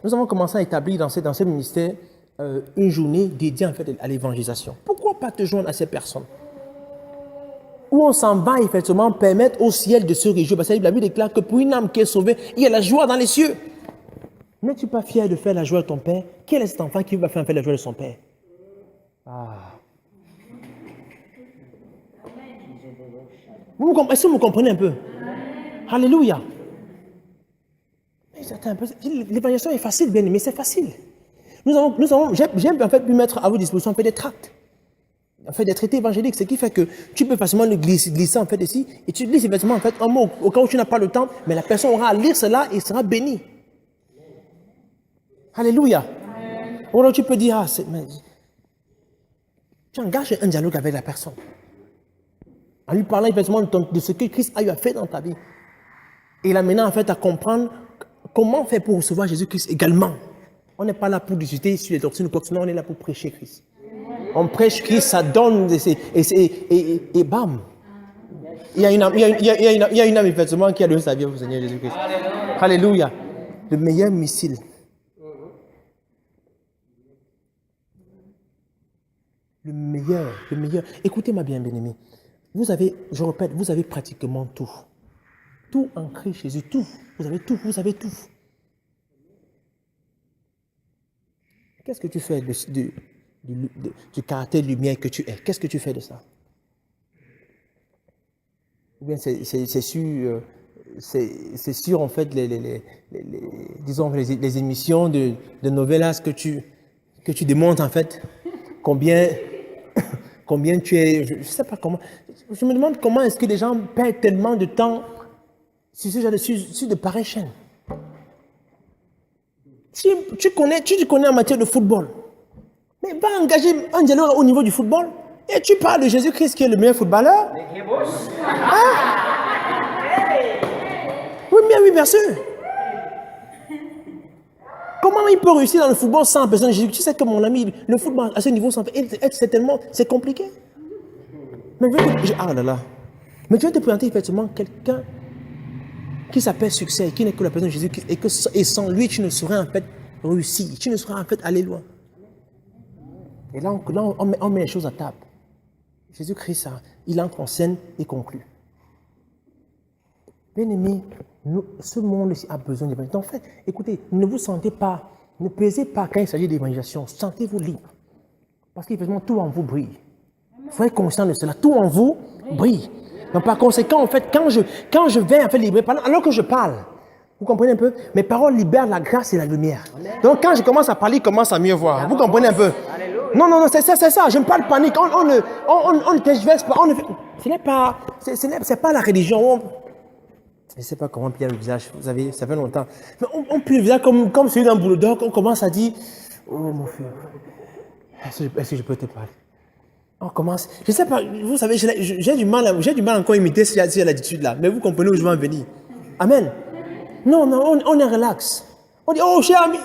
nous avons commencé à établir dans ce ministère une journée dédiée en fait à l'évangélisation. Pourquoi pas te joindre à ces personnes? Où on s'en va effectivement permettre au ciel de se réjouir. Parce que la Bible déclare que pour une âme qui est sauvée, il y a la joie dans les cieux. N'es-tu pas fier de faire la joie de ton père? Quel est cet enfant qui va faire la joie de son père? Est-ce que vous comprenez un peu? Alléluia. L'évangélisation est facile, bien aimé, c'est facile. J'ai en fait pu mettre à votre disposition en fait des tracts, en fait des traités évangéliques, ce qui fait que tu peux facilement le glisser en fait ici, et tu glisses effectivement en fait un mot au cas où tu n'as pas le temps, mais la personne aura à lire cela et sera bénie. Alléluia. Ou alors tu peux dire, tu engages un dialogue avec la personne, en lui parlant effectivement de ce que Christ a eu à faire dans ta vie, et l'amenant en fait à comprendre comment faire pour recevoir Jésus-Christ également. On n'est pas là pour discuter sur les doctrines ou quoi que ce soit, on est là pour prêcher Christ. On prêche Christ, ça donne, et bam. Il y a une âme effectivement qui a donné sa vie au Seigneur Jésus-Christ. Alléluia. Le meilleur missile. Le meilleur. Écoutez-moi bien, bien-aimé. Vous avez, je répète, vous avez pratiquement tout. Tout en Christ Jésus, tout. Vous avez tout. Qu'est-ce que tu fais du caractère de lumière que tu es? Qu'est-ce que tu fais de ça? Ou bien c'est sur en fait les émissions de novellas que tu démontres en fait combien tu es, je ne sais pas comment, je me demande comment est-ce que les gens perdent tellement de temps sur ce genre de pareilles chaînes. Tu connais en matière de football, mais va engager un dialogue au niveau du football et tu parles de Jésus-Christ qui est le meilleur footballeur. Oui, bien sûr. peut réussir dans le football sans personne de Jésus. Tu sais que mon ami, le football à ce niveau, c'est compliqué. Mais mais je vais te présenter effectivement quelqu'un qui s'appelle succès, qui n'est que la personne de Jésus, et sans lui, tu ne saurais en fait réussir, tu ne saurais en fait aller loin. Et là, on met les choses à table. Jésus-Christ, il entre en scène et conclut. Bien-aimés, ce monde a besoin d'évangélisation. En fait, écoutez, ne vous sentez pas, ne pesez pas quand il s'agit d'évangélisation. Sentez-vous libre. Parce qu'effectivement, tout en vous brille. Soyez conscient de cela. Tout en vous brille. Donc, par conséquent, en fait, quand je vais en fait libérer, alors que je parle, vous comprenez un peu? Mes paroles libèrent la grâce et la lumière. Donc, quand je commence à parler, il commence à mieux voir. Vous comprenez un peu? Non, c'est ça. Je ne parle panique. On ne tergiverse pas. Ce n'est pas la religion. Je ne sais pas comment plier le visage. Vous savez, ça fait longtemps. Mais on plie le visage comme celui d'un boulot. Donc, on commence à dire, oh mon frère, est-ce que je peux te parler? On commence. Je ne sais pas, vous savez, j'ai du mal encore à imiter cette attitude-là. Mais vous comprenez où je veux en venir. Amen. Non, on est relax. On dit, oh cher ami.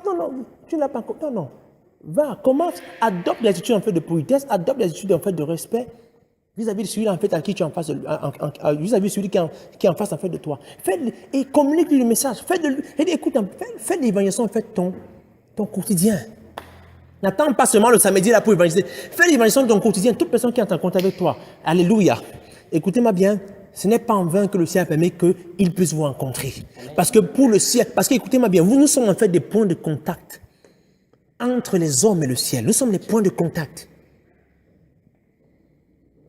Non, tu n'as pas encore. Non. Va, commence, adopte l'attitude en fait de politesse, adopte l'attitude en fait de respect vis-à-vis de celui en fait à qui tu es en face, vis-à-vis de celui qui est en face en fait de toi. Et communique-lui le message. Écoute, fais de l'évangélisation en fait ton quotidien. N'attends pas seulement le samedi là pour évangéliser. Fais l'évangélisation de ton quotidien. Toute personne qui est en contact avec toi. Alléluia. Écoutez-moi bien. Ce n'est pas en vain que le ciel permet qu'il puisse vous rencontrer. Parce que pour le ciel, écoutez-moi bien, nous sommes en fait des points de contact entre les hommes et le ciel. Nous sommes les points de contact.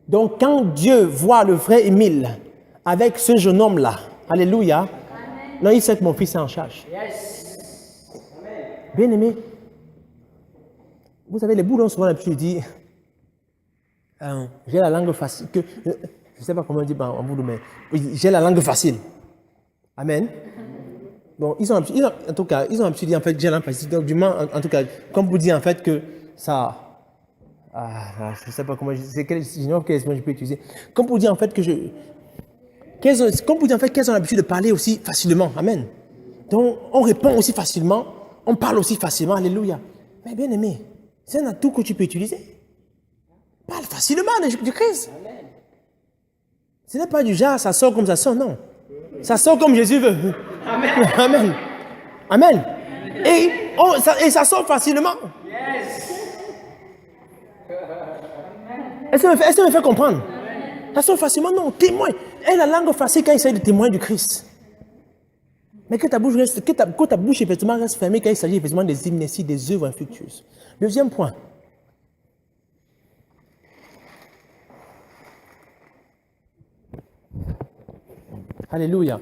Donc, quand Dieu voit le frère Émile avec ce jeune homme-là, alléluia, non, il sait que mon fils est en charge. Bien aimé, vous savez, les boulons souvent l'habitude de dire, j'ai la langue facile, je ne sais pas comment on dit en boulot, mais j'ai la langue facile. Amen. Bon, ils ont l'habitude de dire en fait, j'ai la langue facile. Donc, du moins, en tout cas, comme vous dites en fait que ça. Je ne sais pas comment, j'ignore quelle expression je peux utiliser. Comme pour dire en fait qu'elles ont l'habitude de parler aussi facilement. Amen. Donc, on répond aussi facilement, on parle aussi facilement. Alléluia. Mais bien aimé, c'est un atout que tu peux utiliser. Parle facilement du Christ. Ce n'est pas du genre, ça sort comme ça sort, non. Ça sort comme Jésus veut. Amen. Amen. Et ça sort facilement. Est-ce que me fait comprendre? Ça sort facilement, non. Témoin. Et la langue facile quand il s'agit de témoin du Christ. Mais que ta bouche effectivement reste fermée quand il s'agit effectivement des hymnes, des œuvres infructueuses. Deuxième point. Alléluia.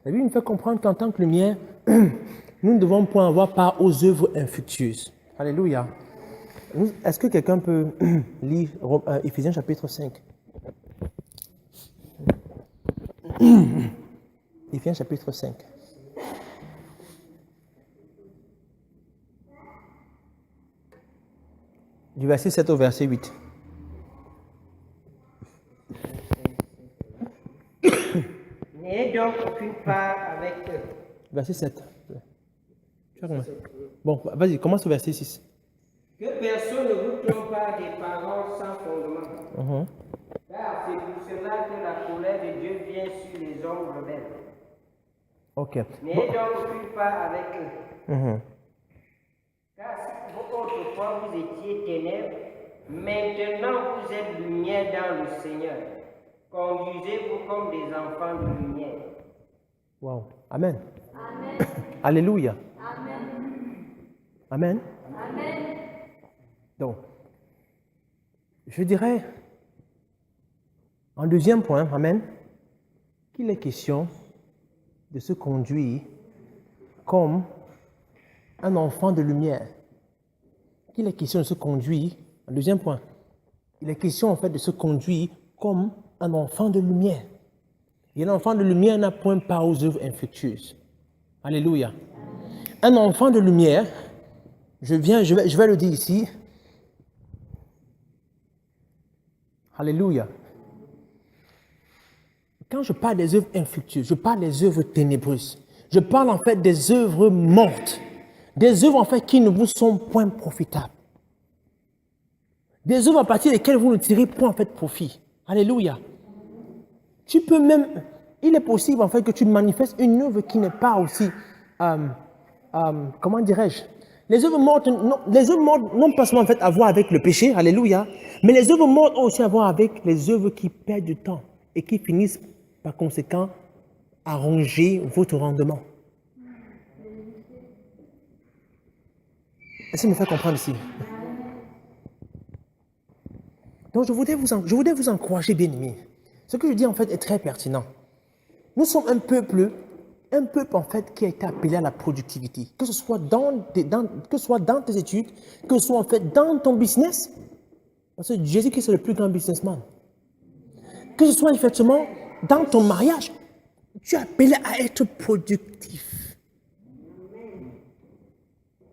La Bible nous fait comprendre qu'en tant que lumière, nous ne devons point avoir part aux œuvres infructueuses. Alléluia. Est-ce que quelqu'un peut lire Éphésiens chapitre 5? Éphésiens chapitre 5. Du verset 7 au verset 8. N'ayez donc aucune part avec eux. Verset 7. Bon, vas-y, commence au verset 6. Que personne ne vous trompe par des paroles sans fondement. Car c'est pour cela que la colère de Dieu vient sur les hommes rebelles. Ok. N'ayez donc aucune part avec eux. Car si autrefois vous étiez ténèbres, maintenant vous êtes lumière dans le Seigneur. Conduisez-vous comme des enfants de lumière. Wow. Amen. Alléluia. Amen. Donc, je dirais, en deuxième point, amen, qu'il est question de se conduire comme un enfant de lumière. Qu'il est question de se conduire, en deuxième point, il est question en fait de se conduire comme un enfant de lumière. Et l'enfant de lumière n'a point part aux œuvres infructueuses. Alléluia. Un enfant de lumière, je vais le dire ici. Alléluia. Quand je parle des œuvres infructueuses, je parle des œuvres ténébreuses. Je parle en fait des œuvres mortes. Des œuvres en fait qui ne vous sont point profitables. Des œuvres à partir desquelles vous ne tirez point en fait profit. Alléluia. Tu peux même, il est possible en fait que tu manifestes une œuvre qui n'est pas aussi, comment dirais-je, les œuvres mortes n'ont pas seulement en fait à voir avec le péché, alléluia, mais les œuvres mortes ont aussi à voir avec les œuvres qui perdent du temps et qui finissent par conséquent à ronger votre rendement. Essayez de me faire comprendre ici. Donc je voudrais vous encourager, bien-aimés. Ce que je dis en fait est très pertinent. Nous sommes un peuple en fait qui a été appelé à la productivité, que ce soit dans tes études, que ce soit en fait dans ton business, parce que Jésus-Christ est le plus grand businessman. Que ce soit effectivement dans ton mariage, tu es appelé à être productif.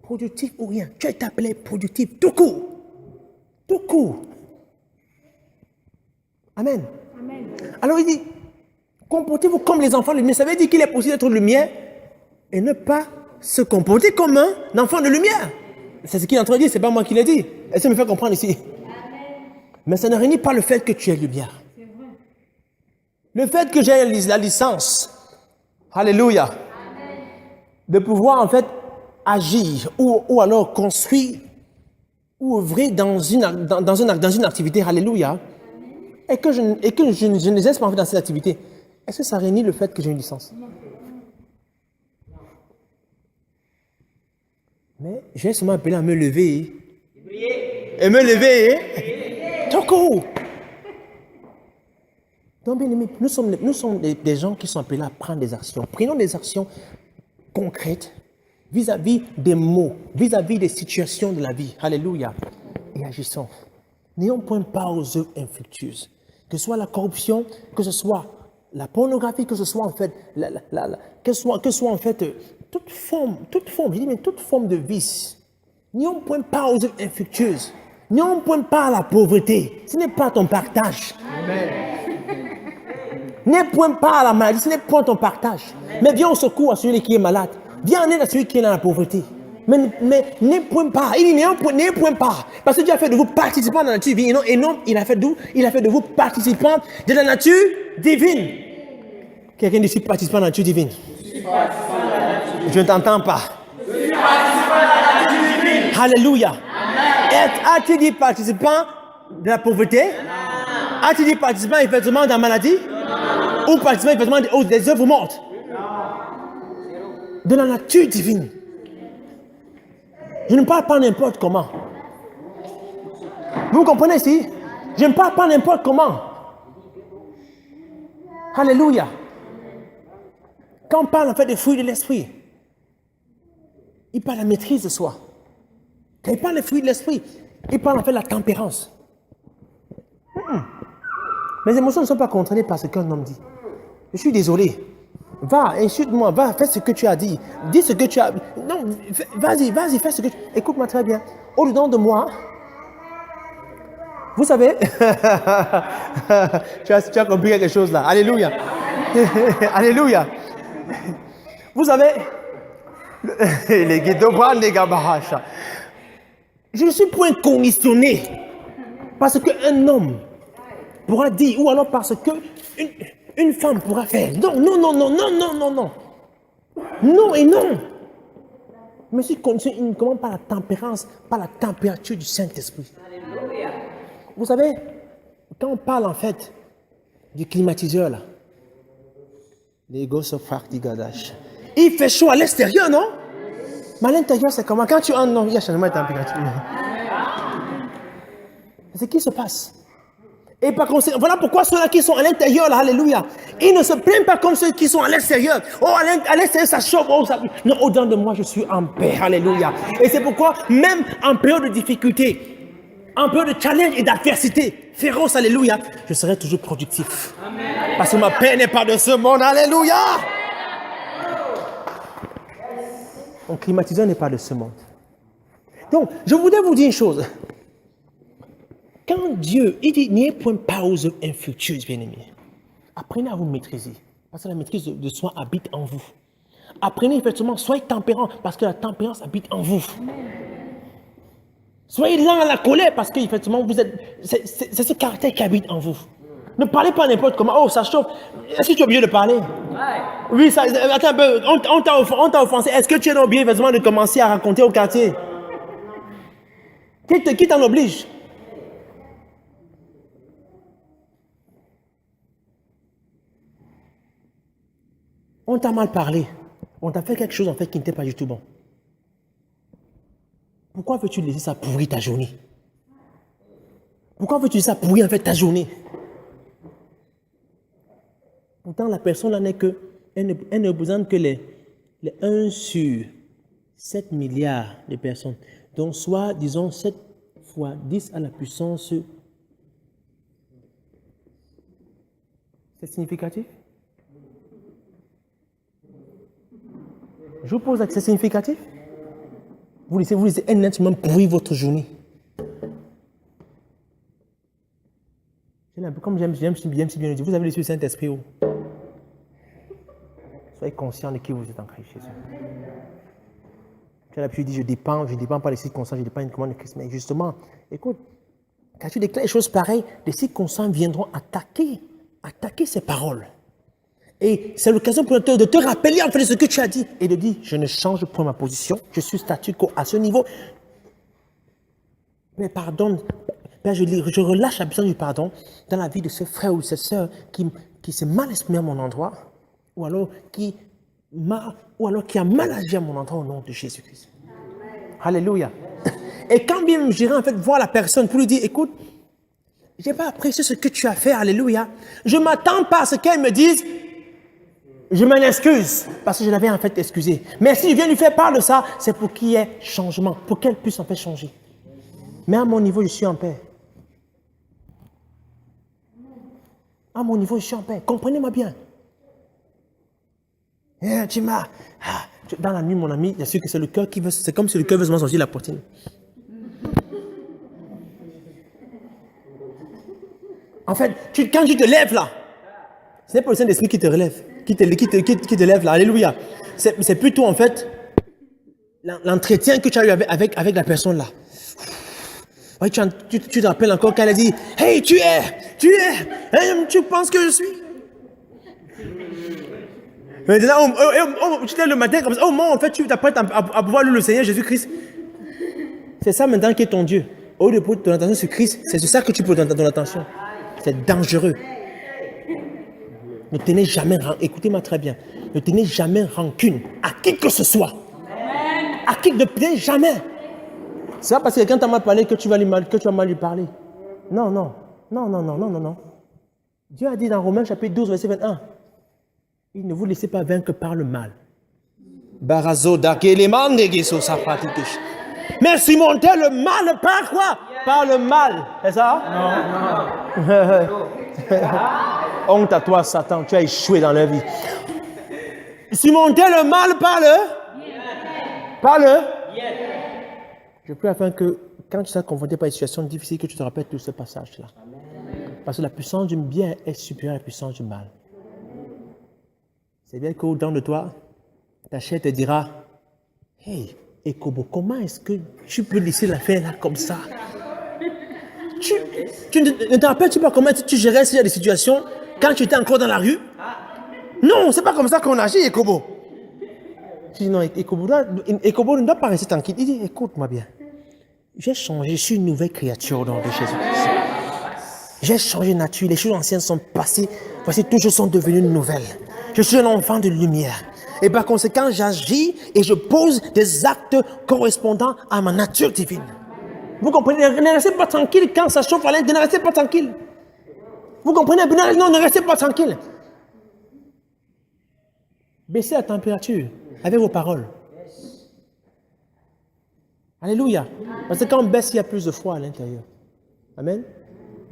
Productif ou rien, tu as été appelé productif tout court. Tout court. Amen. Amen. Alors il dit, comportez-vous comme les enfants de lumière. Ça veut dire qu'il est possible d'être lumière et ne pas se comporter comme un enfant de lumière. C'est ce qu'il est en train de dire, c'est pas moi qui l'ai dit. Est-ce que me fait comprendre ici? Amen. Mais ça ne réunit pas le fait que tu es lumière. C'est vrai. Le fait que j'ai la licence, alléluia, amen, de pouvoir en fait agir ou alors construire ou œuvrer dans une activité, alléluia, et que je n'exerce pas en fait dans cette activité, est-ce que ça réunit le fait que j'ai une licence? Mais j'ai seulement appelé à me lever et me lever. Tout court. Donc, bien aimé, nous sommes des gens qui sont appelés à prendre des actions. Prenons des actions concrètes vis-à-vis des mots, vis-à-vis des situations de la vie. Alléluia. Et agissons. N'ayons point part aux œuvres infructueuses. Que ce soit la corruption, que ce soit la pornographie, que ce soit en fait, que ce soit en fait toute forme, je dis mais toute forme de vice. N'ayons point part aux œuvres infructueuses. N'ayons point part à la pauvreté. Ce n'est pas ton partage. Amen. N'aie point part à la maladie, ce n'est pas ton partage. Mais viens au secours à celui qui est malade. Viens en aide à celui qui est dans la pauvreté. Mais n'aie point part. Il dit n'aie point part. Parce que Dieu a fait de vous participants de la nature divine. Et non, il a fait de vous participants de la nature divine. Quelqu'un dit participant de la nature divine. Je ne t'entends pas. Je suis participant de la nature divine. Alléluia. As-tu dit participant de la pauvreté? As-tu dit participant effectivement de la maladie? Ou participant effectivement des œuvres mortes? De la nature divine. Je ne parle pas n'importe comment. Vous comprenez ici? Je ne parle pas n'importe comment. Alléluia. Quand on parle en fait des fruits de l'esprit, il parle de la maîtrise de soi. Quand il parle des fruits de l'esprit, il parle en fait de la tempérance. Mes émotions ne sont pas contrôlées par ce qu'un homme dit. Je suis désolé. Va, insulte-moi, va, fais ce que tu as dit. Dis ce que tu as... Non, vas-y, fais ce que tu... Écoute-moi très bien. Au-dedans de moi, vous savez, tu as compris quelque chose là. Alléluia. Alléluia. Vous savez, les guidobrans, les gabahacha. Je ne suis point conditionné parce qu'un homme pourra dire, ou alors parce que une femme pourra faire. Non. Non et non. Mais je suis conditionné uniquement par la tempérance, par la température du Saint-Esprit. Alléluia. Vous savez, quand on parle en fait du climatiseur là, les gosses gadash. Il fait chaud à l'extérieur, non? Mais à l'intérieur, c'est comment? Quand tu entres, non, il y a changement de température. C'est ce qui se passe. Et par conséquent, voilà pourquoi ceux-là qui sont à l'intérieur, là, alléluia, ils ne se plaignent pas comme ceux qui sont à l'extérieur. Oh, à l'extérieur, ça chauffe. Oh, ça... Non, au-dedans de moi, je suis en paix, alléluia. Et c'est pourquoi, même en période de difficulté, en période de challenge et d'adversité, féroce, alléluia, je serai toujours productif. Amen. Parce que ma paix n'est pas de ce monde, alléluia. Mon climatiseur n'est pas de ce monde. Donc, je voudrais vous dire une chose. Quand Dieu, il dit, n'ayez point pas aux œuvres infructueuses, bien-aimés. Apprenez à vous maîtriser. Parce que la maîtrise de soi habite en vous. Apprenez effectivement, soyez tempérant parce que la tempérance habite en vous. Soyez lent à la colère parce qu'effectivement, c'est ce caractère qui habite en vous. Ne parlez pas n'importe comment. Oh, ça chauffe. Est-ce que tu es obligé de parler? Oui, ça, attends un peu. On t'a offensé. Est-ce que tu es obligé effectivement de commencer à raconter au quartier? Qui t'en oblige? On t'a mal parlé. On t'a fait quelque chose en fait qui n'était pas du tout bon. Pourquoi veux-tu laisser ça pourrir ta journée? Pourquoi veux-tu laisser ça pourrir en fait ta journée? Pourtant, la personne là n'est que, elle ne représente que les 1 sur 7 milliards de personnes. Donc, soit, disons, 7 fois 10 à la puissance. C'est significatif? Je vous pose la question, c'est significatif? Vous laissez nettement pourrir votre journée. Comme j'aime bien dire, vous avez reçu le Saint-Esprit. Soyez conscient de qui vous êtes en Christ Jésus. Tu as l'habitude de dire, je ne dépends pas des circonstances, je dépends uniquement de Christ. Mais justement, écoute, quand tu déclares des choses pareilles, les circonstances viendront attaquer ces paroles. Et c'est l'occasion pour toi de te rappeler en fait de ce que tu as dit et de dire, je ne change pas ma position, je suis statu quo à ce niveau. Mais pardonne, Père, je relâche la puissance du pardon dans la vie de ce frère ou de cette sœur qui s'est mal exprimé à mon endroit, ou alors qui a mal agi à mon endroit au nom de Jésus-Christ. Alléluia. Et quand bien j'irai en fait voir la personne pour lui dire, écoute, je n'ai pas apprécié ce que tu as fait, alléluia. Je ne m'attends pas à ce qu'elle me dise, je m'en excuse, parce que je l'avais en fait excusé. Mais si je viens lui faire part de ça, c'est pour qu'il y ait changement, pour qu'elle puisse en fait changer. Mais à mon niveau, je suis en paix. À mon niveau, je suis en paix. Comprenez-moi bien. Dans la nuit, mon ami, bien sûr que c'est le cœur qui veut, c'est comme si le cœur veut se sortir la poitrine. En fait, quand tu te lèves là, ce n'est pas le Saint-Esprit qui te relève, qui te lève là, alléluia. C'est plutôt en fait l'entretien que tu as eu avec la personne là. Oui, tu te rappelles encore qu'elle a dit, hey, tu penses que je suis? Maintenant, tu te lèves le matin comme ça, oh moi en fait tu t'apprêtes à pouvoir louer le Seigneur Jésus-Christ. C'est ça maintenant qui est ton Dieu. Au lieu de poser ton attention sur Christ, c'est sur ça que tu poses ton attention. C'est dangereux. Ne tenez jamais, écoutez-moi très bien, ne tenez jamais rancune à qui que ce soit. À qui ne tenez jamais. C'est pas parce que quelqu'un t'a mal parlé que tu vas mal lui parler. Non. Dieu a dit dans Romains chapitre 12, verset 21, il ne vous laissez pas vaincre par le mal. Mais surmontez le mal par quoi? Par le mal. C'est ça? Non. Honte à toi, Satan, tu as échoué dans la vie. Surmonter le mal par le Je prie afin que quand tu seras confronté par une situation difficile, que tu te rappelles tout ce passage-là. Parce que la puissance du bien est supérieure à la puissance du mal. C'est bien qu'au-dedans de toi, ta chair te dira, hey, Ekobo, comment est-ce que tu peux laisser l'affaire là comme ça? Tu ne te rappelles-tu pas comment tu gérais ce genre de situation quand tu étais encore dans la rue? Non, c'est pas comme ça qu'on agit, Ekobo. Je dis non, Ekobo ne doit pas rester tranquille. Il dit, écoute-moi bien. J'ai changé, je suis une nouvelle créature au nom de Jésus-Christ. J'ai changé de nature, les choses anciennes sont passées, voici toutes choses sont devenues nouvelles. Je suis un enfant de lumière. Et par conséquent, j'agis et je pose des actes correspondant à ma nature divine. Vous comprenez? Ne restez pas tranquille quand ça chauffe à l'intérieur, ne restez pas tranquille. Vous comprenez? Non, ne restez pas tranquille. Baissez la température avec vos paroles. Alléluia. Parce que quand on baisse, il y a plus de froid à l'intérieur. Amen.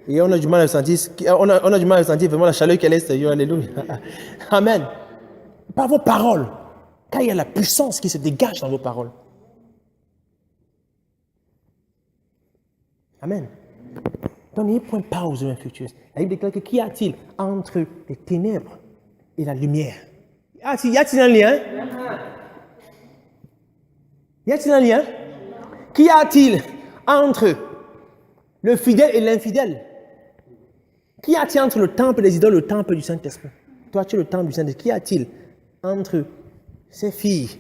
Et on a du mal à sentir, vraiment la chaleur qui est à l'extérieur. Alléluia. Amen. Par vos paroles. Car il y a la puissance qui se dégage dans vos paroles. Amen. Donc n'ayez point peur aux œuvres infructueuses. La Bible déclare que qu'y a-t-il entre les ténèbres et la lumière? Y a-t-il un lien? Y a-t-il un lien? Qu'y a-t-il entre le fidèle et l'infidèle? Qu'y a-t-il entre le temple des idoles et le temple du Saint-Esprit? Toi, tu es le temple du Saint-Esprit. Qu'y a-t-il entre ces filles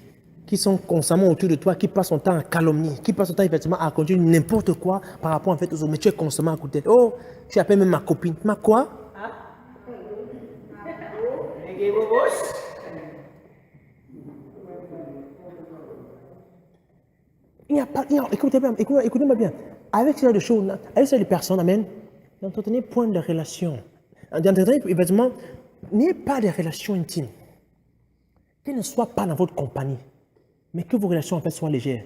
qui sont constamment autour de toi, qui passent son temps à calomnier, qui passent son temps effectivement à continuer n'importe quoi par rapport en fait aux autres, mais tu es constamment à côté. Oh, tu appelles même ma copine. Ma quoi? Écoutez-moi bien. Avec ce genre de choses, avec ce genre de personnes, amen, n'entretenez point de relations. N'entretenez effectivement, n'ayez pas de relations intimes. Qu'elles ne soient pas dans votre compagnie, mais que vos relations en fait soient légères.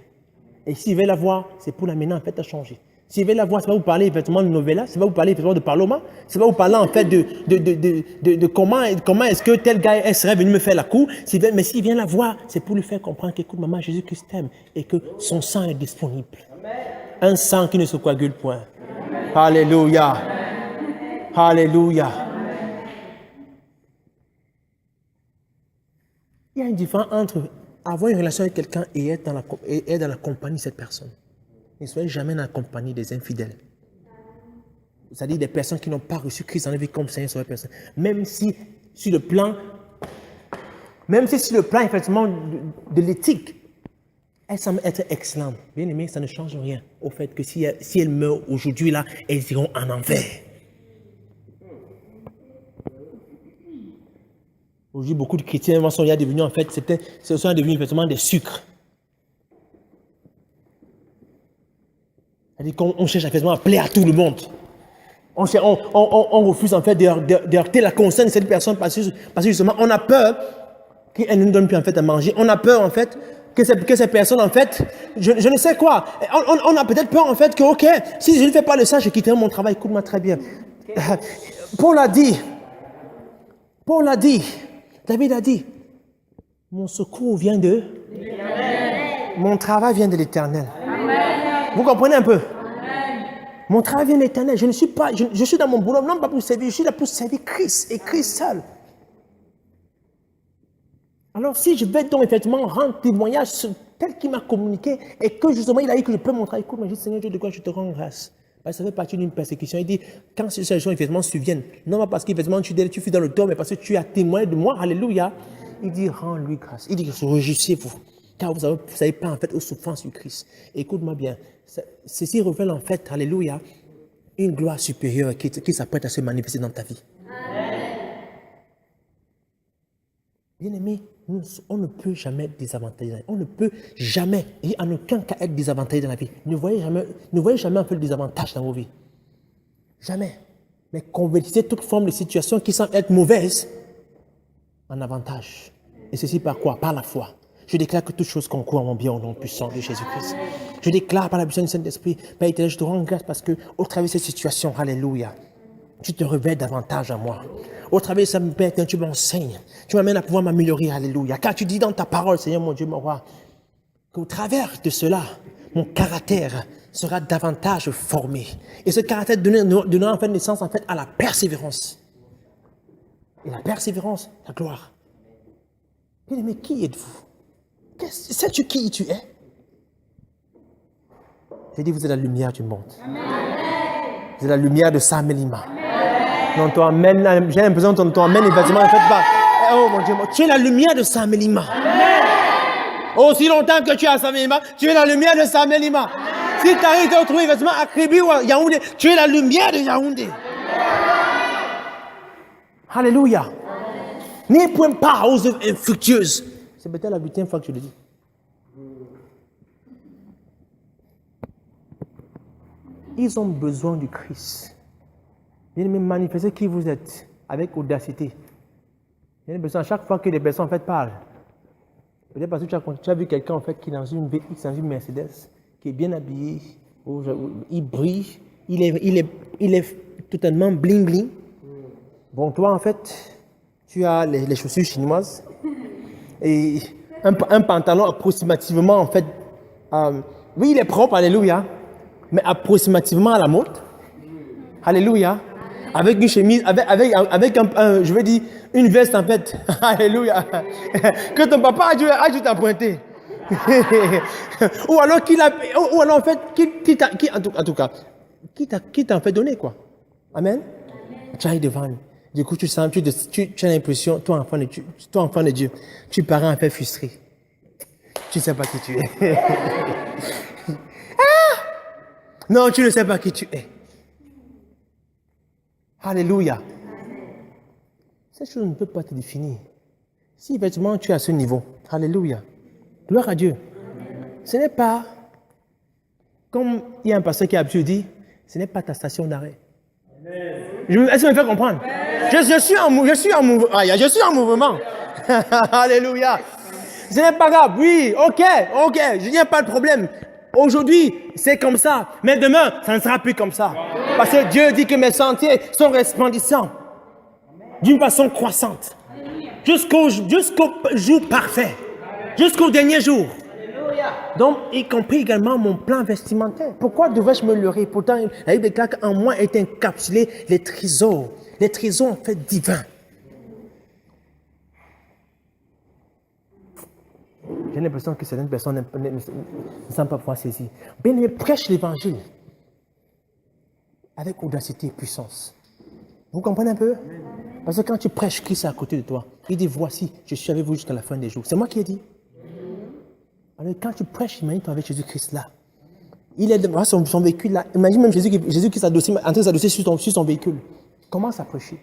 Et s'il veut la voir, c'est pour l'amener en fait à changer. S'il veut la voir, ça va vous parler effectivement de novella, ça va vous parler effectivement de Paloma, ça va vous parler en fait de comment est-ce que tel gars serait venu me faire la cour. Mais s'il vient la voir, c'est pour lui faire comprendre qu'écoute, maman, Jésus-Christ t'aime et que son sang est disponible. Amen. Un sang qui ne se coagule point. Amen. Alléluia. Amen. Alléluia. Amen. Il y a une différence entre avoir une relation avec quelqu'un et être dans la compagnie de cette personne. Ne soyez jamais dans la compagnie des infidèles. C'est-à-dire des personnes qui n'ont pas reçu Christ dans la vie comme Seigneur sur la personne. Même si sur le plan effectivement de l'éthique, elles semblent être excellentes. Bien aimé, ça ne change rien au fait que si elles meurent aujourd'hui là, elles iront en enfer. Aujourd'hui, beaucoup de chrétiens sont devenus en fait, ce sont devenus effectivement des sucres. C'est-à-dire qu'on cherche effectivement à plaire à tout le monde. On refuse en fait de heurter la conscience de cette personne parce que justement on a peur qu'elle ne nous donne plus en fait à manger. On a peur en fait que cette personne en fait, je ne sais quoi. On a peut-être peur en fait que ok, si je ne fais pas le ça, je quitterai mon travail. Écoute-moi très bien. Paul a dit, David a dit, mon secours vient de l'Éternel. Mon travail vient de l'Éternel. Vous comprenez un peu? Amen. Mon travail vient de l'Éternel. Je suis dans mon boulot, non pas pour servir, je suis là pour servir Christ et Christ seul. Alors si je vais donc effectivement rendre témoignage tel qu'il m'a communiqué et que justement il a dit que je peux montrer, écoute, moi je dis Seigneur Dieu, de quoi je te rends grâce. Parce que ça fait partie d'une persécution. Il dit, quand ces choses effectivement surviennent, non pas parce qu'effectivement tu fus dans le tort, mais parce que tu as témoigné de moi, alléluia. Il dit, rends-lui grâce. Il dit, réjouissez-vous. Car vous ne savez pas en fait aux souffrances du Christ. Écoute-moi bien, ceci révèle en fait, alléluia, une gloire supérieure qui s'apprête à se manifester dans ta vie. Amen. Bien-aimés, on ne peut jamais être désavantagé. On ne peut jamais, et en aucun cas, être désavantagé dans la vie. Ne voyez jamais en fait le désavantage dans vos vies. Jamais. Mais convertissez toute forme de situation qui semble être mauvaise en avantage. Et ceci par quoi? Par la foi. Je déclare que toute chose concourt à mon bien au nom puissant de Jésus-Christ. Je déclare par la puissance du Saint-Esprit, Père éternel, je te rends grâce parce que au travers de cette situation, alléluia, tu te révèles davantage à moi. Au travers de ça, Père, tu m'enseignes, tu m'amènes à pouvoir m'améliorer, alléluia. Car tu dis dans ta parole, Seigneur mon Dieu, mon roi, qu'au travers de cela, mon caractère sera davantage formé. Et ce caractère donnera en fait naissance en fait à la persévérance. Et la persévérance, la gloire. Mais qui êtes-vous? Sais-tu qui tu es? J'ai dit, vous êtes la lumière du monde. Amen. Vous êtes la lumière de Samélima. Non, toi, amen. J'ai l'impression que ton amen, effectivement, ne fait pas. Oh mon Dieu, tu es la lumière de Samélima. Aussi longtemps que tu es à Samélima, tu es la lumière de Samélima. Si tu arrives à te retrouver effectivement à Kribi ou à Yaoundé, tu es la lumière de Yaoundé. Alléluia. N'ayez point part aux œuvres infructueuses. C'est peut-être la 8e fois que je le dis. Ils ont besoin du Christ. Ils manifestez qui vous êtes avec audacité. Il y a besoin à chaque fois que les personnes en fait parlent. Peut-être parce que tu as vu quelqu'un en fait qui est dans une VX, dans une Mercedes, qui est bien habillé, il brille, il est totalement bling bling. Bon, toi en fait, tu as les chaussures chinoises et un pantalon approximativement en fait, oui il est propre, alléluia, mais approximativement à la mode. Alléluia. avec une chemise, avec je veux dire, une veste en fait. Alléluia. Que ton papa a dû t'appointer. ou alors en fait, qui t'a en fait donné quoi. Amen. Tu ailles devant lui. Du coup, tu sens, tu as l'impression, toi enfant de Dieu, tu parais en fait frustré. Tu ne sais pas qui tu es. Non, tu ne sais pas qui tu es. Alléluia. Cette chose ne peut pas te définir. Si effectivement tu es à ce niveau, alléluia. Gloire à Dieu. Ce n'est pas, comme il y a un pasteur qui a absolument dit, ce n'est pas ta station d'arrêt. Est-ce que tu me fais comprendre? Je suis en mouvement. Alléluia. Ce n'est pas grave. Oui, ok. Je n'y a pas de problème. Aujourd'hui, c'est comme ça. Mais demain, ça ne sera plus comme ça. Parce que Dieu dit que mes sentiers sont resplendissants d'une façon croissante. Jusqu'au jour parfait. Jusqu'au dernier jour. Donc, y compris également mon plan vestimentaire. Pourquoi devrais-je me leurrer? Pourtant, la Bible déclare qu'en moi est encapsulé les trésors en fait divins. J'ai l'impression que certaines personnes ne semblent pas pouvoir saisir. Bien aimé, prêche l'évangile avec audacité et puissance. Vous comprenez un peu? Parce que quand tu prêches, Christ est à côté de toi. Il dit, voici, je suis avec vous jusqu'à la fin des jours. C'est moi qui ai dit. Alors, quand tu prêches, imagine-toi avec Jésus-Christ là. Il est devant son véhicule là. Imagine même Jésus qui s'adosse, en train de s'adosser sur son véhicule. Commence à prêcher.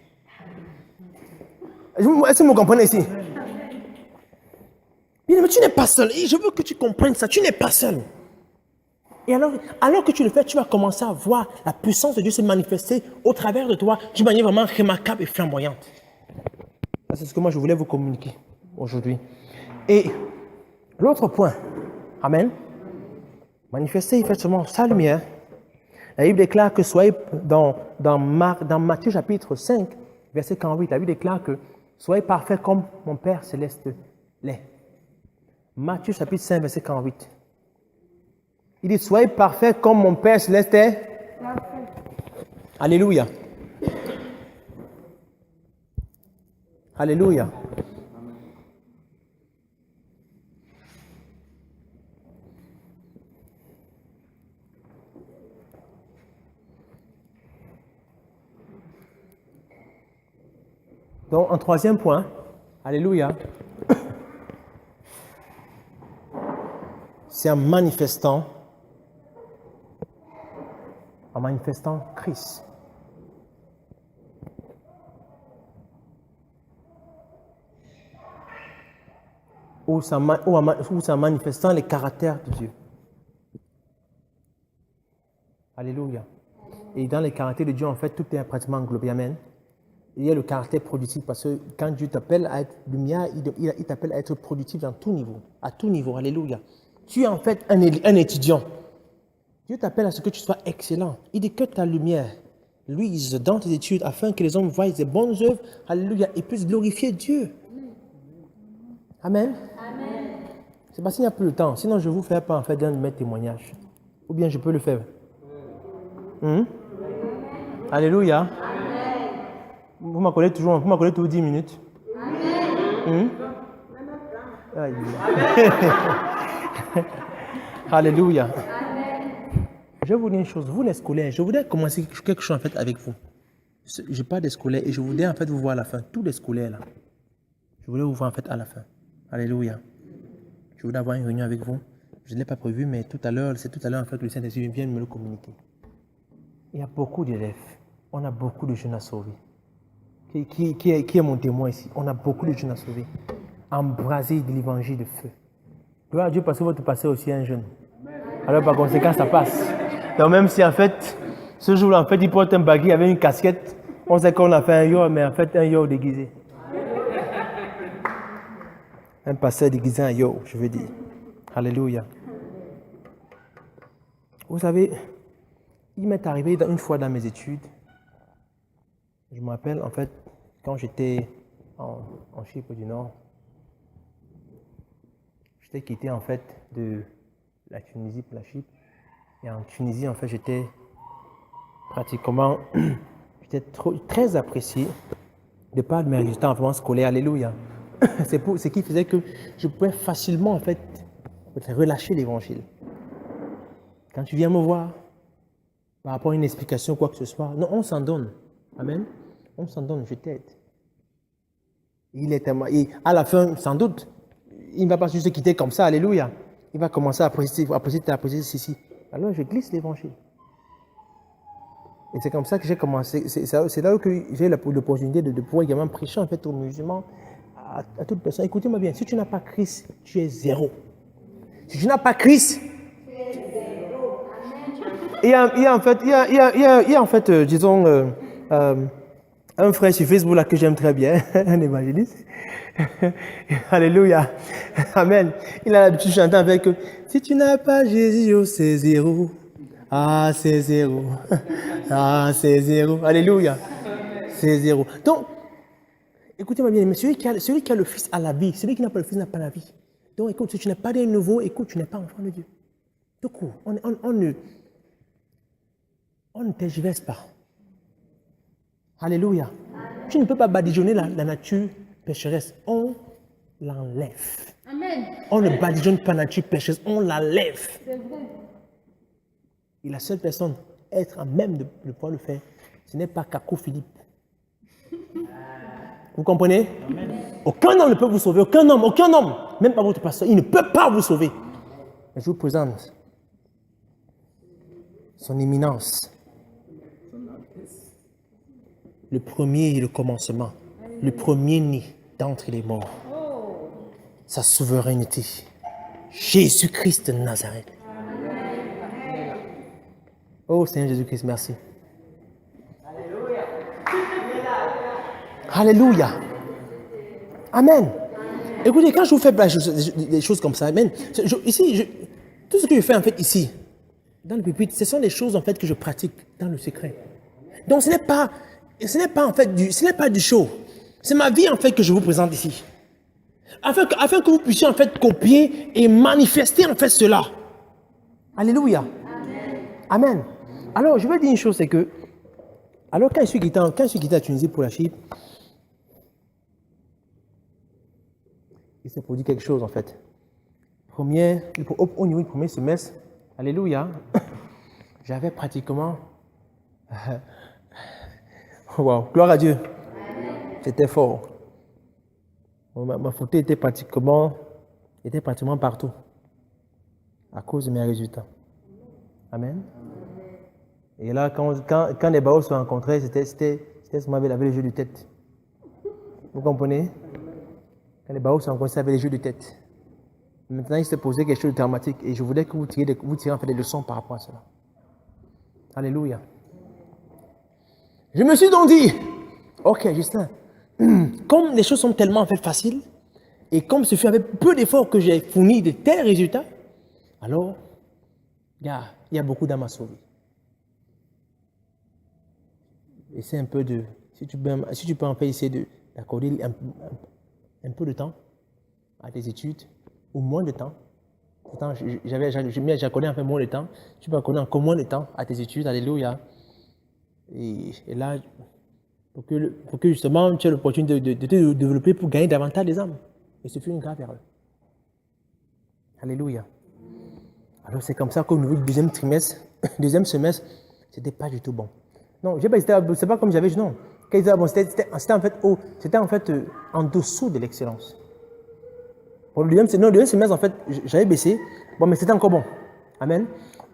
Est-ce que vous comprenez ici? Mais tu n'es pas seul. Et je veux que tu comprennes ça. Tu n'es pas seul. Et alors que tu le fais, tu vas commencer à voir la puissance de Dieu se manifester au travers de toi d'une manière vraiment remarquable et flamboyante. Ça, c'est ce que moi je voulais vous communiquer aujourd'hui. Et l'autre point, amen, manifester effectivement sa lumière. La Bible déclare que soyez dans Matthieu chapitre 5, verset 48, la Bible déclare que soyez parfaits comme mon Père céleste l'est. Matthieu chapitre 5, verset 48. Il dit, soyez parfaits comme mon Père céleste est. Alléluia. Alléluia. Donc, un troisième point, alléluia, c'est en manifestant Christ. Ou c'est en manifestant les caractères de Dieu. Alléluia. Et dans les caractères de Dieu, en fait, tout est pratiquement englobé. Amen. Il y a le caractère productif parce que quand Dieu t'appelle à être lumière, il t'appelle à être productif dans tout niveau, à tout niveau. Alléluia. Tu es en fait un étudiant. Dieu t'appelle à ce que tu sois excellent. Il dit que ta lumière luise dans tes études afin que les hommes voient tes bonnes œuvres, alléluia, et puissent glorifier Dieu. Amen. Amen. C'est parce qu'il n'y a plus le temps. Sinon, je ne vous fais pas en fait d'un de mes témoignages. Ou bien je peux le faire. Alléluia. Amen. Vous m'accordez toujours 10 minutes. Amen. Alléluia. Je vais vous dire une chose, vous les scolaires, je voudrais commencer quelque chose en fait avec vous. Je parle des scolaires et je voudrais en fait vous voir à la fin, tous les scolaires là. Je voulais vous voir en fait à la fin. Alléluia. Je voudrais avoir une réunion avec vous. Je ne l'ai pas prévu, mais c'est tout à l'heure en fait que le Saint-Esprit vient de me le communiquer. Il y a beaucoup d'élèves, on a beaucoup de jeunes à sauver. Qui est mon témoin ici? On a beaucoup de jeunes à sauver. Embrasés de l'évangile de feu. Gloire à Dieu parce que votre passé aussi est un jeune. Alors par conséquent, ça passe. Donc même si en fait, ce jour-là, en fait, il porte un baggy avec une casquette, on sait qu'on a fait un yo, mais en fait, un yo déguisé. Un pasteur déguisé en yo, je veux dire. Alléluia. Vous savez, il m'est arrivé une fois dans mes études, je me rappelle en fait, quand j'étais en Chypre du Nord, j'étais quitté en fait de la Tunisie pour la Chypre. Et en Tunisie, en fait, j'étais pratiquement J'étais très apprécié de par mes résultats en vraiment scolaire. Alléluia. C'est ce qui faisait que je pouvais facilement, en fait, relâcher l'évangile. Quand tu viens me voir, par rapport à une explication, quoi que ce soit, non, on s'en donne. Amen. On s'en donne, je t'aide. Et à la fin, sans doute, il ne va pas juste se quitter comme ça, alléluia. Il va commencer à apprécier ceci. Alors je glisse l'évangile. Et c'est comme ça que j'ai commencé. C'est là que j'ai l'opportunité de pouvoir également prêcher en fait aux musulmans, à toute personne. Écoutez-moi bien, si tu n'as pas Christ, tu es zéro. Si tu n'as pas Christ, il y a en fait, disons, un frère sur Facebook là que j'aime très bien, un évangéliste. Alléluia. Amen. Il a l'habitude de chanter avec si tu n'as pas Jésus, c'est zéro. Ah, c'est zéro. Ah, c'est zéro. Alléluia. C'est zéro. Donc, écoutez-moi bien, mais celui qui a le Fils a la vie. Celui qui n'a pas le Fils n'a pas la vie. Donc, écoute, si tu n'es pas de nouveau, écoute, tu n'es pas enfant de Dieu. Donc, on ne tergiverse pas. Alléluia. Tu ne peux pas badigeonner la nature pécheresse. On l'enlève. Amen. On ne badigeonne pas la nature pécheresse, on l'enlève. C'est vrai. Et la seule personne être à même de pouvoir le faire, ce n'est pas Kakou Philippe. Vous comprenez? Amen. Aucun homme ne peut vous sauver. Aucun homme, même pas votre pasteur, il ne peut pas vous sauver. Mais je vous présente son éminence. Le premier et le commencement, le premier-né d'entre les morts, sa souveraineté, Jésus-Christ de Nazareth. Oh Seigneur Jésus-Christ, merci. Alléluia. Amen. Écoutez, quand je vous fais des choses comme ça, amen, tout ce que je fais en fait ici, dans le pupitre, ce sont des choses en fait que je pratique dans le secret. Donc ce n'est pas en fait ce n'est pas du show. C'est ma vie en fait que je vous présente ici. Afin que vous puissiez en fait copier et manifester en fait cela. Alléluia. Amen. Amen. Alors je vais dire une chose, c'est que alors quand je suis quitté à Tunisie pour la Chypre, il s'est produit quelque chose en fait. Au niveau du premier semestre, alléluia, j'avais pratiquement wow, gloire à Dieu. C'était fort. Ma faute était pratiquement partout à cause de mes résultats. Amen. Et là, quand les barreaux se rencontraient, c'était ce qu'on avait les jeux de tête. Vous comprenez? Quand les barreaux se rencontraient, ça avait les jeux de tête. Maintenant, il s'est posé quelque chose de dramatique et je voulais que vous tiriez en fait des leçons par rapport à cela. Alléluia. Je me suis donc dit, ok, Justin, comme les choses sont tellement en fait faciles, et comme ce fut avec peu d'efforts que j'ai fourni de tels résultats, alors, il y a beaucoup d'âmes à sauver. Essaie un peu de, si tu peux en fait essayer d'accorder un peu de temps à tes études, ou moins de temps. Pourtant, j'accordais un peu moins de temps. Tu peux accorder encore moins de temps à tes études, alléluia. Et là, pour que justement tu aies l'opportunité de te développer pour gagner davantage des âmes. Et ce fut une grave erreur. Alléluia. Alors c'est comme ça qu'au niveau du deuxième semestre, c'était pas du tout bon. Non, c'est pas comme j'avais dit, non. C'était en fait en dessous de l'excellence. Pour le deuxième semestre, en fait, j'avais baissé. Bon, mais c'était encore bon. Amen.